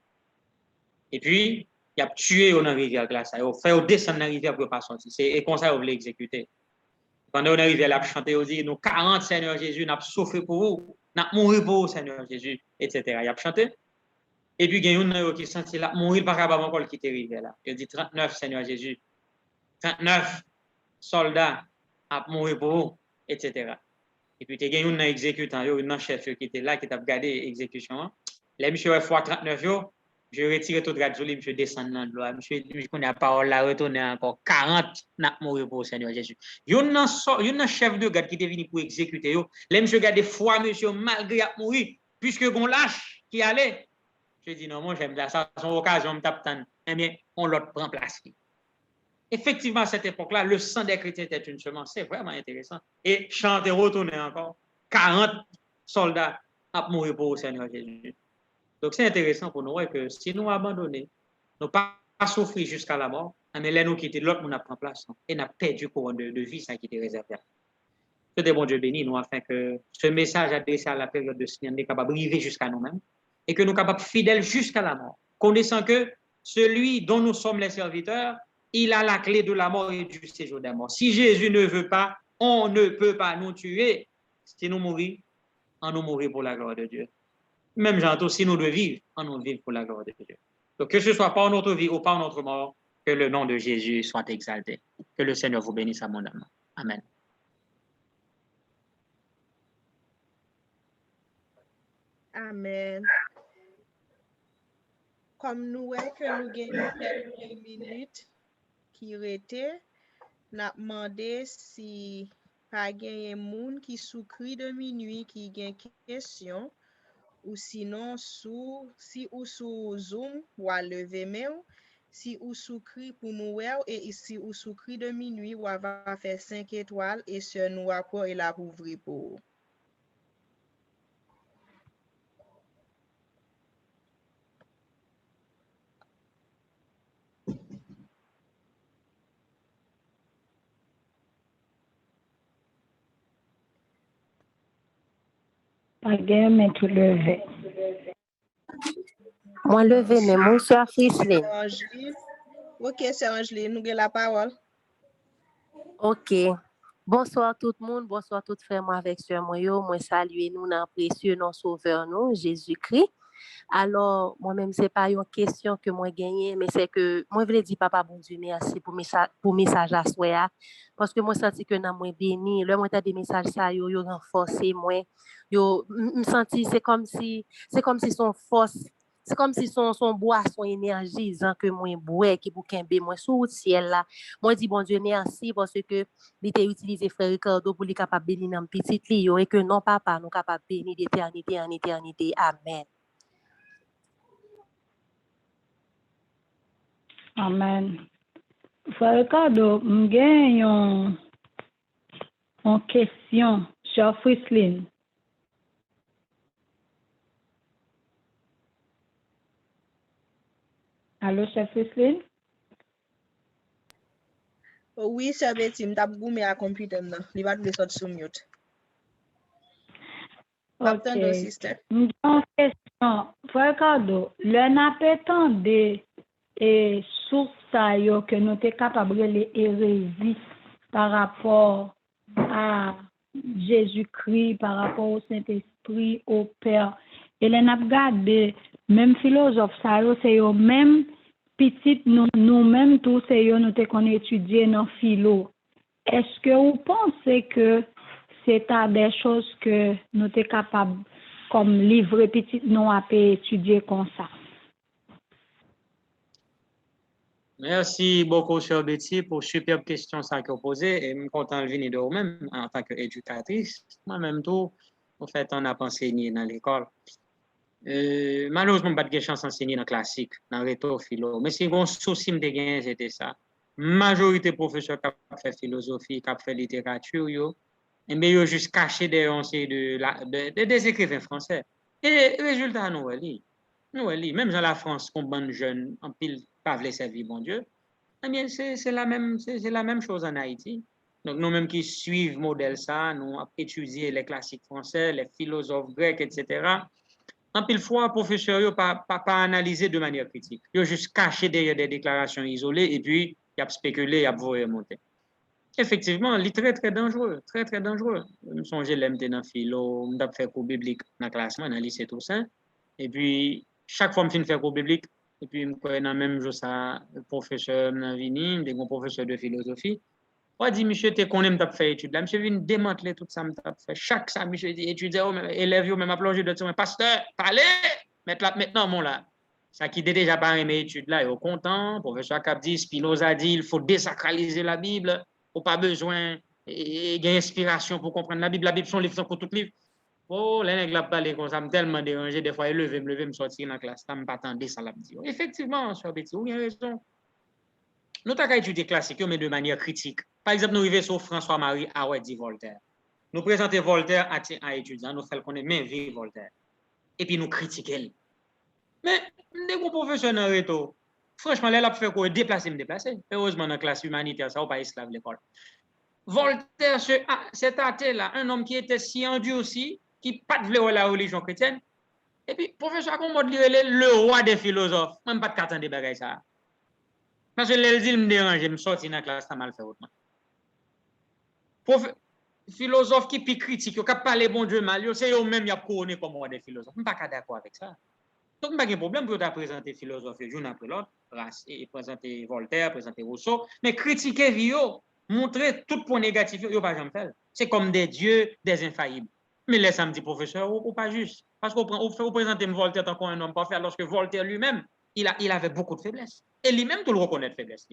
S3: Et puis, il a tué dans la rivière glace. Il a fait descendre dans la rivière pour ne pas sortir. Et comme ça, on voulait exécuter. Pendant on arrive, il a chanté, on dit, nous 40, Seigneur Jésus, nous avons souffert pour vous, nous avons mouru pour vous, Seigneur Jésus, etc. Il a chanté. Et puis, il y a un qui senti là, mourir par rapport à encore qui était arrivé là. Il dit 39, Seigneur Jésus. 39 soldats à mourir pour vous, etc. Et puis, il y a un exécutant, un chef qui était là, qui t'a regardé l'exécution. Les messieurs fois 39, Je retire toute grade joli, je descends dans l'eau. Je connais la parole, la retourner encore 40 n'a mourir pour le Seigneur Jésus. Il y a un chef de garde qui est venu pour exécuter. Là, monsieur garde foi, monsieur, malgré à mourir, puisque on lâche qui allait. Je dis non, moi j'aime ça, son occasion, me tape tant. Eh bien, on l'autre prend place. Effectivement, à cette époque-là, le sang des chrétiens était une semence. C'est vraiment intéressant. Et chanter, retourner encore. 40 soldats à mourir pour le Seigneur Jésus. Donc, c'est intéressant pour nous que si nous abandonnons, nous pas souffrir jusqu'à la mort, mais là, nous quitter l'autre, nous n'avons place. Et nous avons perdu le courant de vie, ça qui était réservé. Que des bon Dieu béni, nous, afin que ce message adressé à la période de Seigneur est capable d'arriver jusqu'à nous-mêmes et que nous sommes capables fidèles jusqu'à la mort. Connaissant que celui dont nous sommes les serviteurs, il a la clé de la mort et du séjour des morts. Si Jésus ne veut pas, on ne peut pas nous tuer. Si nous mourons, on nous mourra pour la gloire de Dieu. Même j'entends, si nous devons vivre, on nous vivre pour la gloire de Dieu. Donc, que ce soit par notre vie ou par notre mort, que le nom de Jésus soit exalté. Que le Seigneur vous bénisse abondamment. Amen.
S2: Amen. Comme nous voyons que nous gagnons quelques minutes qui restaient, nous avons demandé si pas gagné monde qui soukri de minuit qui gagne question ou sinon si ou sous Zoom ou à lever main si ou soukri pour nous et si ou soukri de minuit ou va faire 5 étoiles et sur nous encore et la ouvrir pour.
S4: Pas gain, mais tout levé.
S5: Moi, levé, mais mon soeur Frislin.
S2: Ok, c'est Angeline, nous avons la parole.
S5: Ok. Bonsoir tout le monde, bonsoir tout frère moi avec soeur moi moi saluer nous dans précieux nom sauveur nous Jésus-Christ. Alors moi-même c'est pas une question que moi gagné mais c'est que moi voulais dire papa bon Dieu merci pour message à soir parce que moi senti que dans moi béni, le moi des messages ça yo renforcer moi yo me senti c'est comme si son force. C'est comme si son boisson énergisant que moi bois qui pour kembe moi sous ciel là. Moi dis bon Dieu merci parce que il t'a utilisé frère Ricardo pour lui capable bénir dans petit li et que non papa nous capable bénir d'éternité en éternité. Amen.
S4: Amen. Frère Ricardo, j'ai une question sur Frislin. Allô, chef Frislin?
S2: Oui, c'est Betty, je vais vous mettre à computer. Il va te sortir sur mute.
S4: Ok. J'ai une question. Frère Ricardo, le n'appétendé et source que nous sommes capables de hérésie par rapport à Jésus-Christ, par rapport au Saint-Esprit, au Père. Et les n'a regardé, même philosophe, ça c'est eux même petit nous-mêmes tous c'est eux nous qu'on étudié dans philo. Est-ce que vous pensez que c'est à des choses que nous sommes capables comme livre petit nous à étudier comme ça?
S3: Merci beaucoup, Sœur Betty, pour superbe question ça que vous posez. Et je suis content de venir de vous-même en tant qu'éducatrice. Moi-même, tout, en fait, on a enseigné dans l'école. Malheureusement, je n'ai pas de chance d'enseigner dans le classique, dans le réto philo. Mais si mon souci me dégaine, c'était ça. Majorité de professeurs qui ont fait philosophie, qui ont fait littérature, ils ont juste caché des écrivains français. Et résultat, nous, même dans la France, comme bon jeune, en pile, pas voulu servir bon Dieu, eh bien, c'est la même chose en Haïti. Donc, nous-mêmes qui suivons modèle ça, nous avons étudié les classiques français, les philosophes grecs, etc. En pile fois, professeurs n'ont pas analysé de manière critique. Ils ont juste caché derrière des déclarations isolées et puis ils ont spéculé, ils ont remonté. Effectivement, c'est très, très dangereux. Très, très dangereux. Je me songe l'MT dans philo, je fait cours biblique dans la classe, dans le lycée Toussaint. Et puis, chaque fois que je fais cours biblique, et puis, dans le même jour, le professeur venu, un professeur de philosophie. On dit, monsieur, tu connais, je fait étude là. Monsieur vient démanteler tout ça, fait. Chaque ça, monsieur dit, étudiant, élève, même à plonger de son pasteur, parlez, maintenant, mon là. Ça qui était déjà pas mes études là, ils sont contents. Professeur Cap dit, Spinoza dit, il faut désacraliser la Bible. Il n'y a pas besoin d'inspiration pour comprendre la Bible. La Bible, son livre, sont pour tout livre. Oh, les nègres là parlé comme ça, me tellement dérangé. Des fois, il me sortir dans la classe. Ça me pas attendre ça, là, me dit. Effectivement, sur Betty, oui, il a raison. Nous avons étudié classique, mais de manière critique. Par exemple, nous arrivons sur François-Marie Arouet dit Voltaire. Nous présentons Voltaire à étudiants, nous faisons connaître même vie Voltaire. Et puis nous critiquons. Mais, dès qu'on professeur dans le réto, franchement, là, il a fait quoi? Déplacer. Heureusement, dans la classe humanitaire, ça, on pas esclave l'école. Voltaire, cet athée-là, un homme qui était si endurci, qui pas de la religion chrétienne. Et puis, professeur, comment on dit le roi des philosophes? Même pas de carton de bagages, ça. Parce que les îles me dérangent, je me sortis dans la classe, ça mal fait autrement. Philosophe qui puis critique, qui parle bon Dieu mal, c'est eux-mêmes qui ont couronné comme roi des philosophes. Je ne suis pas d'accord avec ça. Donc, il n'y a pas de problème pour présenter philosophe jour après l'autre, et présenter Voltaire, présenter Rousseau, mais critiquer Vio, montrer tout point négatif, il n'y a pas jamais fait. C'est comme des dieux, des infaillibles. Mais les samedis, professeur, ou pas juste. Parce qu'on présente Voltaire tant qu'un homme parfait, lorsque Voltaire lui-même, il avait beaucoup de faiblesses. Et lui-même, tout le reconnaît de faiblesse.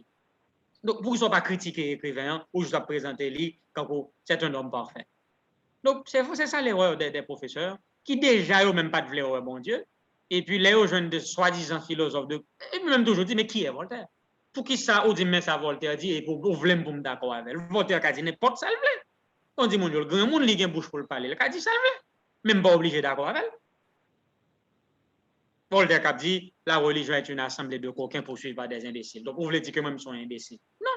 S3: Donc, pour qu'ils ne soient pas critiqués écrivains, ou juste à présenter lui quand c'est un homme parfait. Donc, c'est ça l'erreur des professeurs, qui déjà n'ont même pas de valeur, bon Dieu. Et puis, les jeunes de soi-disant philosophes, et même toujours dit, mais qui est Voltaire? Pour qui ça, on dit, mais ça, Voltaire dit, et pour voulez me d'accord avec elle. Voltaire a dit, n'importe ça, on dit, mon Dieu, le grand monde, il a une bouche pour le parler. Il a dit, ça, même pas obligé d'accord avec elle. Voltaire a dit, la religion est une assemblée de coquins poursuivis par des imbéciles. Donc, vous voulez dire que moi, je suis un imbécile? Non.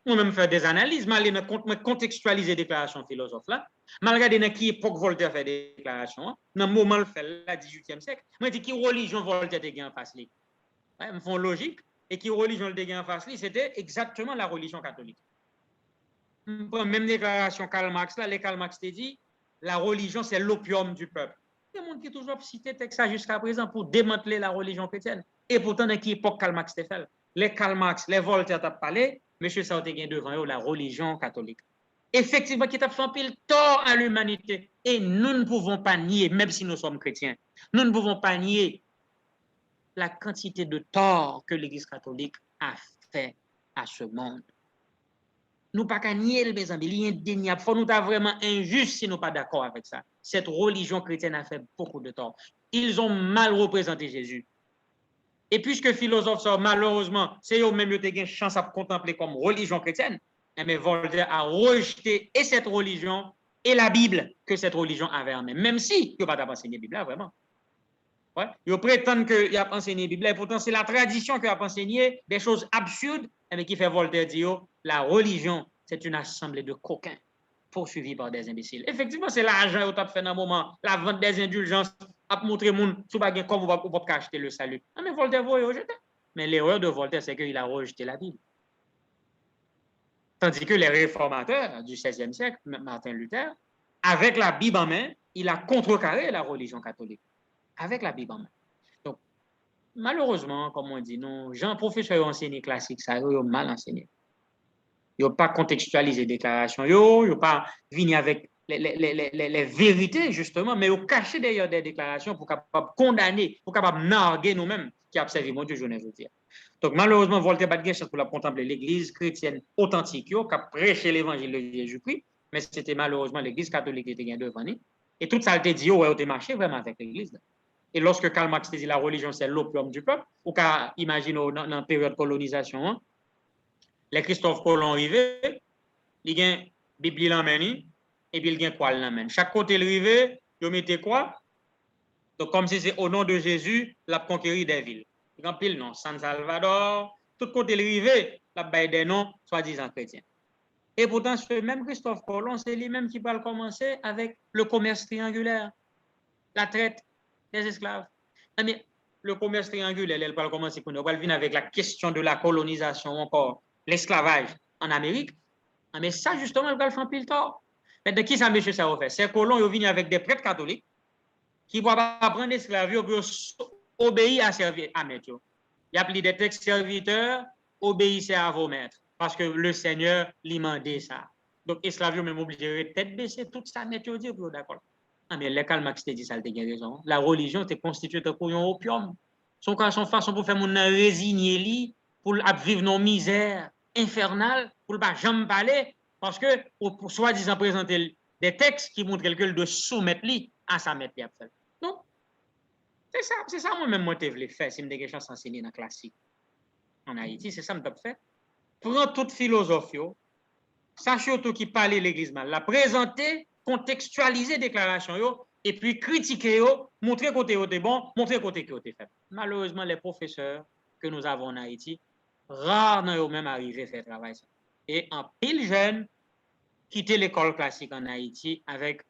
S3: Moi-même, faire des analyses, je contextualiser les déclarations philosophes là. Je regarde dans quelle époque Voltaire fait des déclarations. Dans le moment où il fait le 18e siècle, je dis qui religion Voltaire a gagné en face. Ils me font logique. Et qui religion le gagné en face, c'était exactement la religion catholique. Même déclaration Karl Marx là, les Karl Marx te dit, la religion c'est l'opium du peuple. Il y a des gens qui toujours cité texte ça jusqu'à présent pour démanteler la religion chrétienne. Et pourtant, dans quelle époque Karl Marx te fait? Les Karl Marx, les Voltaire t'as parlé, monsieur ça a été devant eux la religion catholique. Effectivement, qui t'a fait un pile tort à l'humanité. Et nous ne pouvons pas nier, même si nous sommes chrétiens, nous ne pouvons pas nier la quantité de tort que l'Église catholique a fait à ce monde. Nous pas qu'à nier, mes amis, il est indéniable. Il faut nous être vraiment injuste si nous pas d'accord avec ça. Cette religion chrétienne a fait beaucoup de tort. Ils ont mal représenté Jésus. Et puisque philosophes sont malheureusement, c'est eux-mêmes qui ont une chance à contempler comme religion chrétienne, mais Voltaire a rejeté et cette religion et la Bible que cette religion avait en même si il n'y a pas enseigné la Bible, là, vraiment. Ouais. Ils prétendent qu'il a enseigné la Bible, et pourtant c'est la tradition qui a enseigné des choses absurdes, mais qui fait Voltaire dire la religion, c'est une assemblée de coquins poursuivis par des imbéciles. Effectivement, c'est l'argent qui a fait dans un moment, la vente des indulgences, à montrer au monde, si vous ne comme vous ne pouvez pas acheter le salut. Mais Voltaire, vous rejetez. Mais l'erreur de Voltaire, c'est qu'il a rejeté la Bible. Tandis que les réformateurs du XVIe siècle, Martin Luther, avec la Bible en main, il a contrecarré la religion catholique. Avec la Bible en main. Donc, malheureusement, comme on dit, nos gens professeurs enseignés classiques, ça, ils ont mal enseigné. Ils n'ont pas contextualisé les déclarations, ils n'ont pas venu avec les vérités, justement, mais ils ont caché d'ailleurs des déclarations pour capable condamner, pour capable narguer nous-mêmes qui observent mon Dieu, je ne veux dire. Donc, malheureusement, Voltaire n'a pas de chance pour la contempler l'église chrétienne authentique, qui a prêché l'évangile de Jésus-Christ, mais c'était malheureusement l'église catholique qui était devant nous. Et tout ça a été dit, ouais, on a marché vraiment avec l'église. Et lorsque Karl Marx dit la religion, c'est l'opium du peuple, ou qu'à imaginer dans la période de colonisation, hein, les Christophe Colomb arrivaient, ils ont une Bible l'emmène, et puis ils ont quoi l'emmène. Chaque côté arrivé, ils mettaient quoi? Donc, comme si c'est au nom de Jésus, la conquérir des villes. Ils ont pile nom, San Salvador, tout côté arrivé, la baille des noms, soi-disant chrétiens. Et pourtant, ce même Christophe Colomb, c'est lui-même qui va commencer avec le commerce triangulaire, la traite des esclaves. Mais le commerce triangulaire, elle va commencer, on va venir avec la question de la colonisation, encore l'esclavage en Amérique. Mais ça, justement, elle va faire pile tort. Mais de qui ça, monsieur, ça va faire? Ces colons, ils viennent avec des prêtres catholiques qui ne vont pas prendre l'esclavage pour obéir à maître. Il y a plus des textes serviteurs, obéissez à vos maîtres. Parce que le Seigneur lui mandait ça. Donc, esclaves, même obligé de tête baissée, tout ça, maître, dire, d'accord. Ah, mais les Karl Marx te dit ça, il a raison. La religion était constituée de un opium. son façon pour faire mon résigner li, pour vivre dans misère infernale, pour pas jamais parler, parce que pour soi-disant présenter des textes qui montrent quelqu'un de soumettre li à sa maître. Non, c'est ça moi-même moi je voulais faire si je me chance enseigner dans la classique en Haïti, c'est ça que je fait. Prends toute philosophie, sachez tout qui parle l'église mal, la présenter, contextualiser déclaration yo, et puis critiquer yo, montrer côté yo bon, montrer côté yo fait. Malheureusement les professeurs que nous avons en Haïti, rare n'ont même arrivé à faire travail ça. Et en pile jeune quitter l'école classique en Haïti avec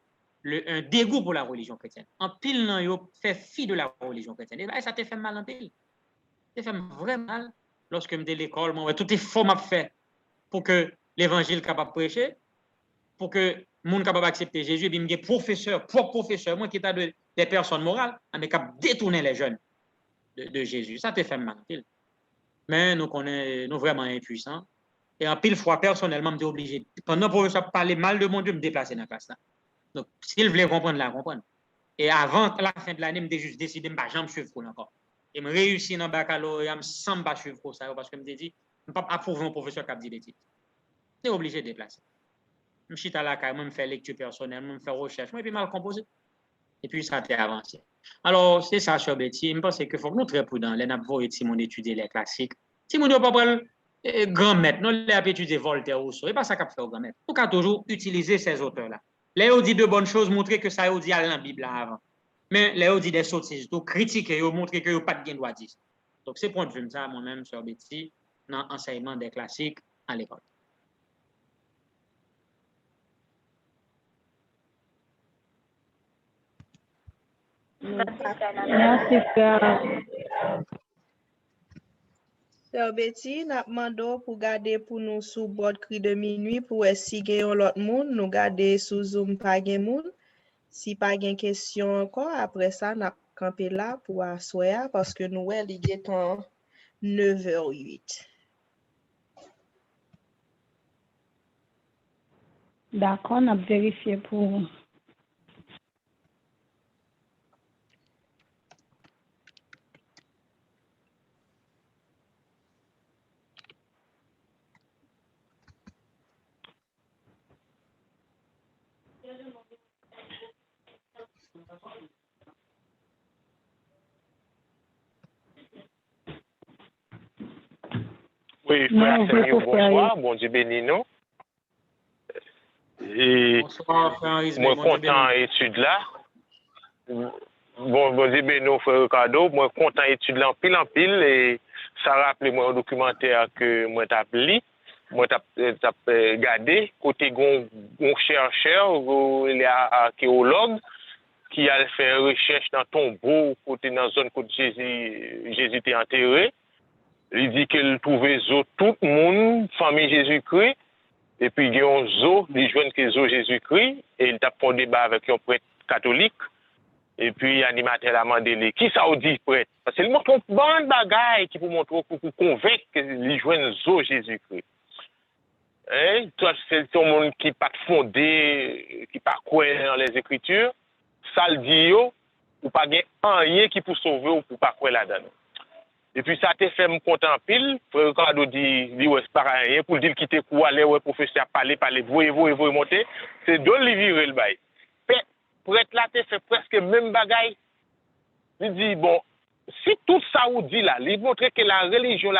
S3: un dégoût pour la religion chrétienne. En pile n'ont yo fait fi de la religion chrétienne. Et ça te fait mal en pile. Ça fait vraiment mal lorsque je me dis l'école, moi tout est faux m'a fait pour que l'évangile capable de prêcher, pour que le monde capable d'accepter Jésus, et puis me professeur, propre professeur, moi qui est des personnes morales, mais capable de détourner les jeunes de Jésus. Ça te fait mal. Mais nous sommes vraiment impuissants. Et en pile fois, personnellement, je suis obligé, pendant que le professeur parler mal de mon Dieu, me déplacer dans la classe. Donc, s'il voulait comprendre, la comprendre. Et avant la fin de l'année, je juste décidé de ne pas jamais suivre encore. Et je réussis dans le baccalauréat, je ne pas suivre ça, parce que je me dis, je ne peux pas approuver un professeur qui a dit des titres. Je suis obligé de déplacer. Je suis à la caille, je me fais lecture personnelle, je me fais recherche, et puis je me composer. Et puis ça a avancé. Alors, c'est ça, cher Betty. Je pense qu'il faut que nous soyons très prudents. Les avons étudier les classiques. Si nous ne pouvons pas grand maître, nous avons étudié Voltaire ou Rousseau. Ce n'est pas ça qu'on fait au grand maître. Nous avons toujours utilisé ces auteurs-là. Les ont dit de bonnes choses, montrer que ça a dit à la Bible avant. Mais les ont dit des sottises, donc critiquer, montrer que pas de bien droit dire. Donc, c'est point de vue ça, moi-même, cher Betty, dans l'enseignement des classiques à l'école.
S4: Merci, frère.
S2: Sœur Betty, n'a demandé pour garder pour nous sous bord cri de minuit pour si gagnons l'autre monde, nous garder sous Zoom pas gain monde. Si pas gain question encore, après ça, n'a campé là pour asseoir parce que nous il est en 9h08.
S4: D'accord, on a vérifié pour.
S6: Oui, frère Seigneur, bonsoir, bon Dieu béni nous. Et
S3: bonsoir, frère Ismaël.
S6: Moi, content étude là. Bon Dieu béni nous, frère Ricardo. Moi, content étude là en pile. Et ça rappelle moi un documentaire que moi t'ai lu. Moi t'ai regardé. Côté gon chercheur, il y a archéologue qui a fait une recherche dans tombeau, côté dans la zone où Jésus était enterré. Il dit qu'il trouvait tout le monde, famille Jésus-Christ, et puis il y a un zoo, il joint que zoo Jésus-Christ, et il a fait un débat avec un prêtre catholique, et puis l'animateur a demandé qui ça vous dit prêtre? Parce qu'il montre un bon bagage qui pour montrer, pour convaincre qu'il joint zoo Jésus-Christ. Hein? Toi, c'est un monde qui n'est pas fondé, qui n'est pas croyant dans les Écritures, ça le dit, ou pas rien qui peut sauver ou pour pas croire là-dedans. Et puis ça te fait me content pile, frère Ricardo dit ouais c'est pas rien pour dire qu'il était quoi aller ouais professeur parler voyer monter, c'est de lui virer le bail. Pour être là te fait presque même bagaille. Il dit bon, si tout ça vous dit là, il montre que la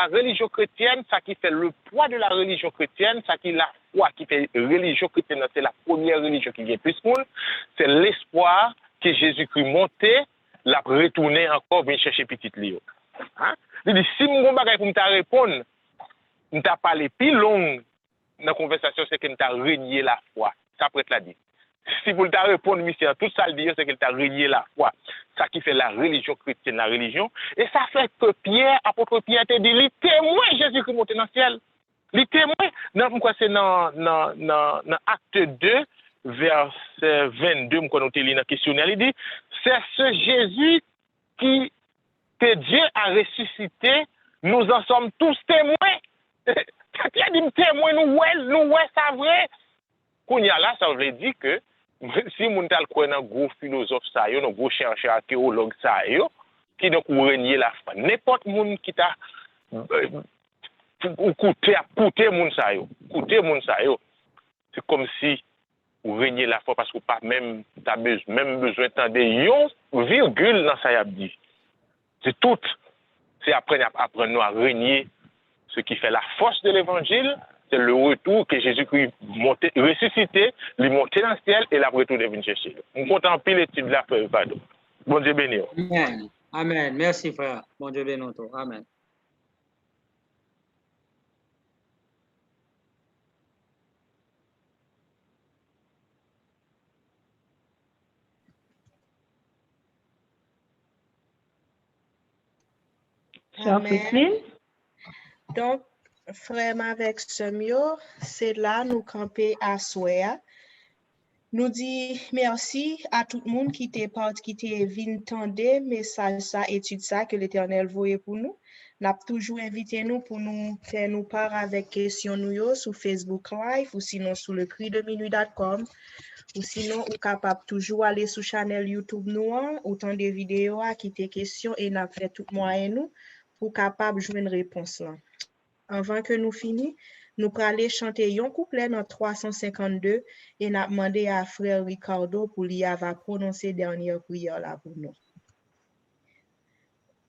S6: religion chrétienne, ça qui fait le poids de la religion chrétienne, ça qui la foi qui fait religion chrétienne, c'est la première religion qui vient plus monde, c'est l'espoir que Jésus-Christ montait, l'a retourner encore venir chercher petite Léo. Hein? Il dit, si mon bagage pour me répondre, je t'ai parlé plus long dans la conversation, c'est que je régné la foi. Ça peut être la dit. Si vous te répondre, monsieur, tout ça le dit, c'est qu'il t'a régné la foi. Ça qui fait la religion chrétienne, la religion. Et ça fait que Pierre, apôtre Pierre, te dit, il témoin Jésus-Christ monté dans le ciel. Il témoin, c'est dans Acte 2, verset 22, quand on te lit dans le questionnaire, il dit, c'est ce Jésus que Dieu a ressuscité, nous en sommes tous témoins. Qui a dit témoin, nous ouais, c'est vrai. Qu'on y a là, ça veut dire que si mon tal croit dans gros philosophe ça yo, dans gros chercheur archéologue ça yo, qui donc ou régner la foi. N'importe monde qui t'a ou coûter moun sa yo. Coûter moun sa yo. C'est comme si ou régner la foi parce que pas même t'as même besoin d'entendre yon virgule dans ça y a dit. C'est tout. C'est apprendre nous à régner. Ce qui fait la force de l'évangile, c'est le retour que Jésus-Christ ressuscité, lui monter dans le ciel et la retour de venir chercher. On contemple l'étude de la feuille, pardon. Bon Dieu béni.
S3: Amen. Amen. Merci, frère. Bon Dieu béni. Amen.
S2: Amen. Donc, frère avec Semio, c'est là nous camper à Soya. Nous dit merci à tout le monde qui t'est venu tendre message ça, étude ça que l'Éternel voyait pour nous. N'a toujours invité nous pour nous faire nous part avec questions nous sur Facebook Live ou sinon sur le cri-de-minuit.com ou sinon ou capable toujours aller sur channel YouTube nous autant de vidéos qui tes questions et n'a fait tout moyen nous pour capable jouer une réponse là. Avant que nous finissions, nous allons aller chanter un couplet dans 352 et nous demander à frère Ricardo pour lui avoir prononcé dernière prière là pour nous.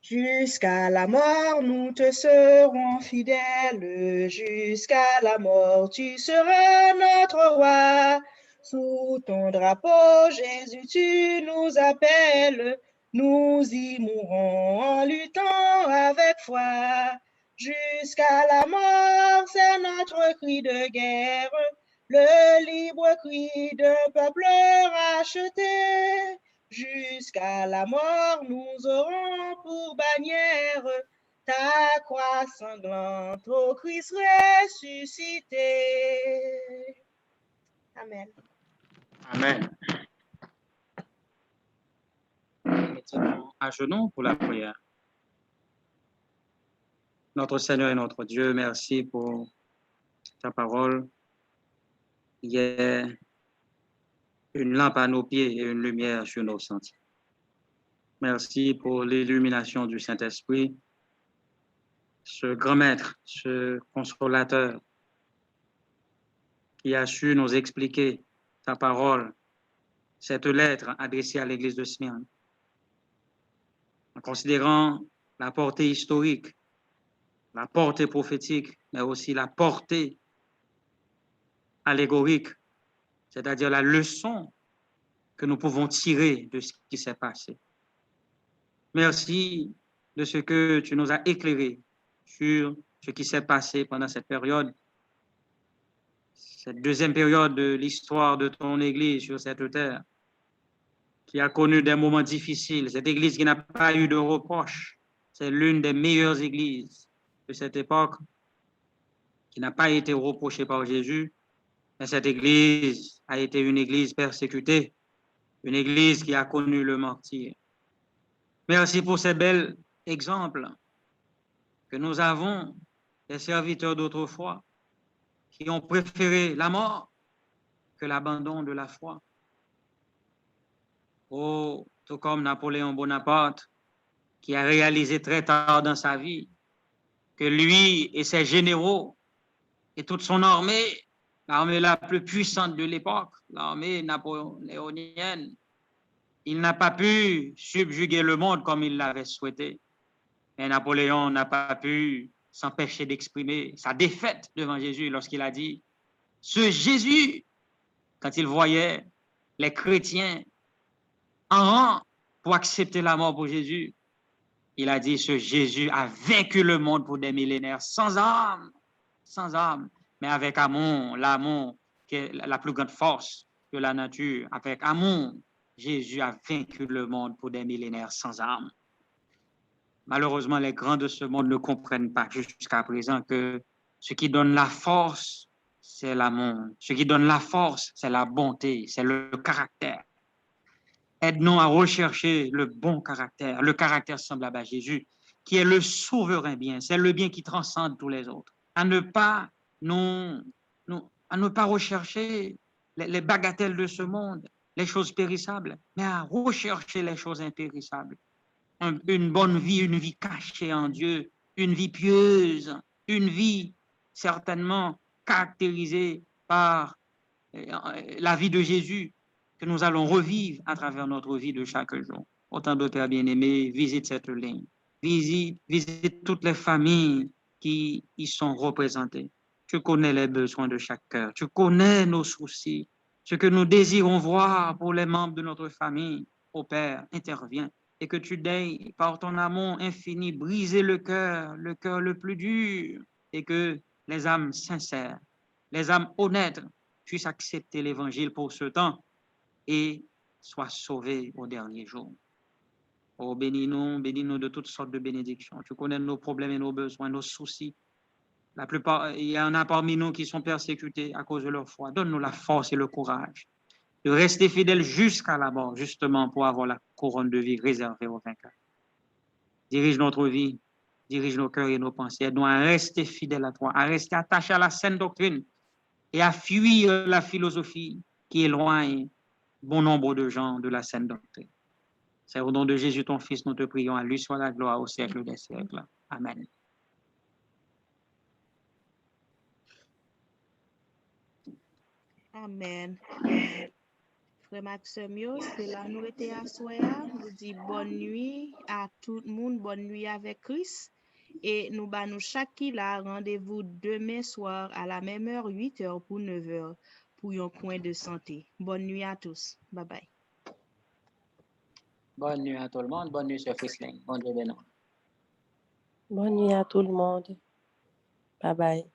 S2: Jusqu'à la mort, nous te serons fidèles. Jusqu'à la mort, tu seras notre roi. Sous ton drapeau, Jésus, tu nous appelles. Nous y mourrons en luttant avec foi. Jusqu'à la mort, c'est notre cri de guerre, le libre cri d'un peuple racheté. Jusqu'à la mort, nous aurons pour bannière ta croix sanglante, ô Christ ressuscité. Amen.
S3: Amen. Mettons à genoux pour la prière. Notre Seigneur et notre Dieu, merci pour ta parole. Il est une lampe à nos pieds et une lumière sur nos sentiers. Merci pour l'illumination du Saint-Esprit, ce grand maître, ce consolateur qui a su nous expliquer ta parole, cette lettre adressée à l'Église de Smyrne, en considérant la portée historique, la portée prophétique, mais aussi la portée allégorique, c'est-à-dire la leçon que nous pouvons tirer de ce qui s'est passé. Merci de ce que tu nous as éclairé sur ce qui s'est passé pendant cette période, cette deuxième période de l'histoire de ton Église sur cette terre, qui a connu des moments difficiles, cette Église qui n'a pas eu de reproches. C'est l'une des meilleures églises de cette époque, qui n'a pas été reprochée par Jésus, mais cette Église a été une Église persécutée, une Église qui a connu le martyre. Merci pour ces bels exemples que nous avons des serviteurs d'autrefois qui ont préféré la mort que l'abandon de la foi. Oh, tout comme Napoléon Bonaparte, qui a réalisé très tard dans sa vie que lui et ses généraux et toute son armée, l'armée la plus puissante de l'époque, l'armée napoléonienne, il n'a pas pu subjuguer le monde comme il l'avait souhaité. Mais Napoléon n'a pas pu s'empêcher d'exprimer sa défaite devant Jésus lorsqu'il a dit « Ce Jésus », quand il voyait les chrétiens en rang pour accepter la mort pour Jésus, il a dit, ce Jésus a vaincu le monde pour des millénaires sans armes, mais avec amour, l'amour qui est la plus grande force de la nature. Avec amour, Jésus a vaincu le monde pour des millénaires sans armes. Malheureusement, les grands de ce monde ne comprennent pas jusqu'à présent que ce qui donne la force, c'est l'amour. Ce qui donne la force, c'est la bonté, c'est le caractère. Aide-nous à rechercher le bon caractère, le caractère semblable à Jésus, qui est le souverain bien, c'est le bien qui transcende tous les autres. À ne pas rechercher les bagatelles de ce monde, les choses périssables, mais à rechercher les choses impérissables. une bonne vie, une vie cachée en Dieu, une vie pieuse, une vie certainement caractérisée par la vie de Jésus que nous allons revivre à travers notre vie de chaque jour. Autant de Pères bien-aimés, visite cette ligne. Visite toutes les familles qui y sont représentées. Tu connais les besoins de chaque cœur. Tu connais nos soucis. Ce que nous désirons voir pour les membres de notre famille. Ô Père, interviens et que tu daignes, par ton amour infini, briser le cœur le plus dur, et que les âmes sincères, les âmes honnêtes puissent accepter l'évangile pour ce temps et soient sauvées au dernier jour. Oh, bénis-nous de toutes sortes de bénédictions. Tu connais nos problèmes et nos besoins, nos soucis. La plupart, il y en a parmi nous qui sont persécutés à cause de leur foi. Donne-nous la force et le courage de rester fidèles jusqu'à la mort, justement pour avoir la couronne de vie réservée aux vainqueurs. Dirige notre vie, dirige nos cœurs et nos pensées. Aide-nous à rester fidèles à toi, à rester attachés à la saine doctrine et à fuir la philosophie qui éloigne bon nombre de gens de la saine doctrine. C'est au nom de Jésus, ton Fils, nous te prions. À lui soit la gloire au siècle des siècles. Amen.
S1: Amen. Frère Maxime, c'est là nous étions à soir. Nous disons bonne nuit à tout le monde, bonne nuit avec Christ. Et nous nous chaque là rendez-vous demain soir à la même heure, 8h pour 9h, pour un point de santé. Bonne nuit à tous. Bye bye.
S3: Bonne nuit à tout le monde. Bonne nuit, Sœur Frisling. Bonne nuit,
S5: Bonne nuit à tout le monde. Bye bye.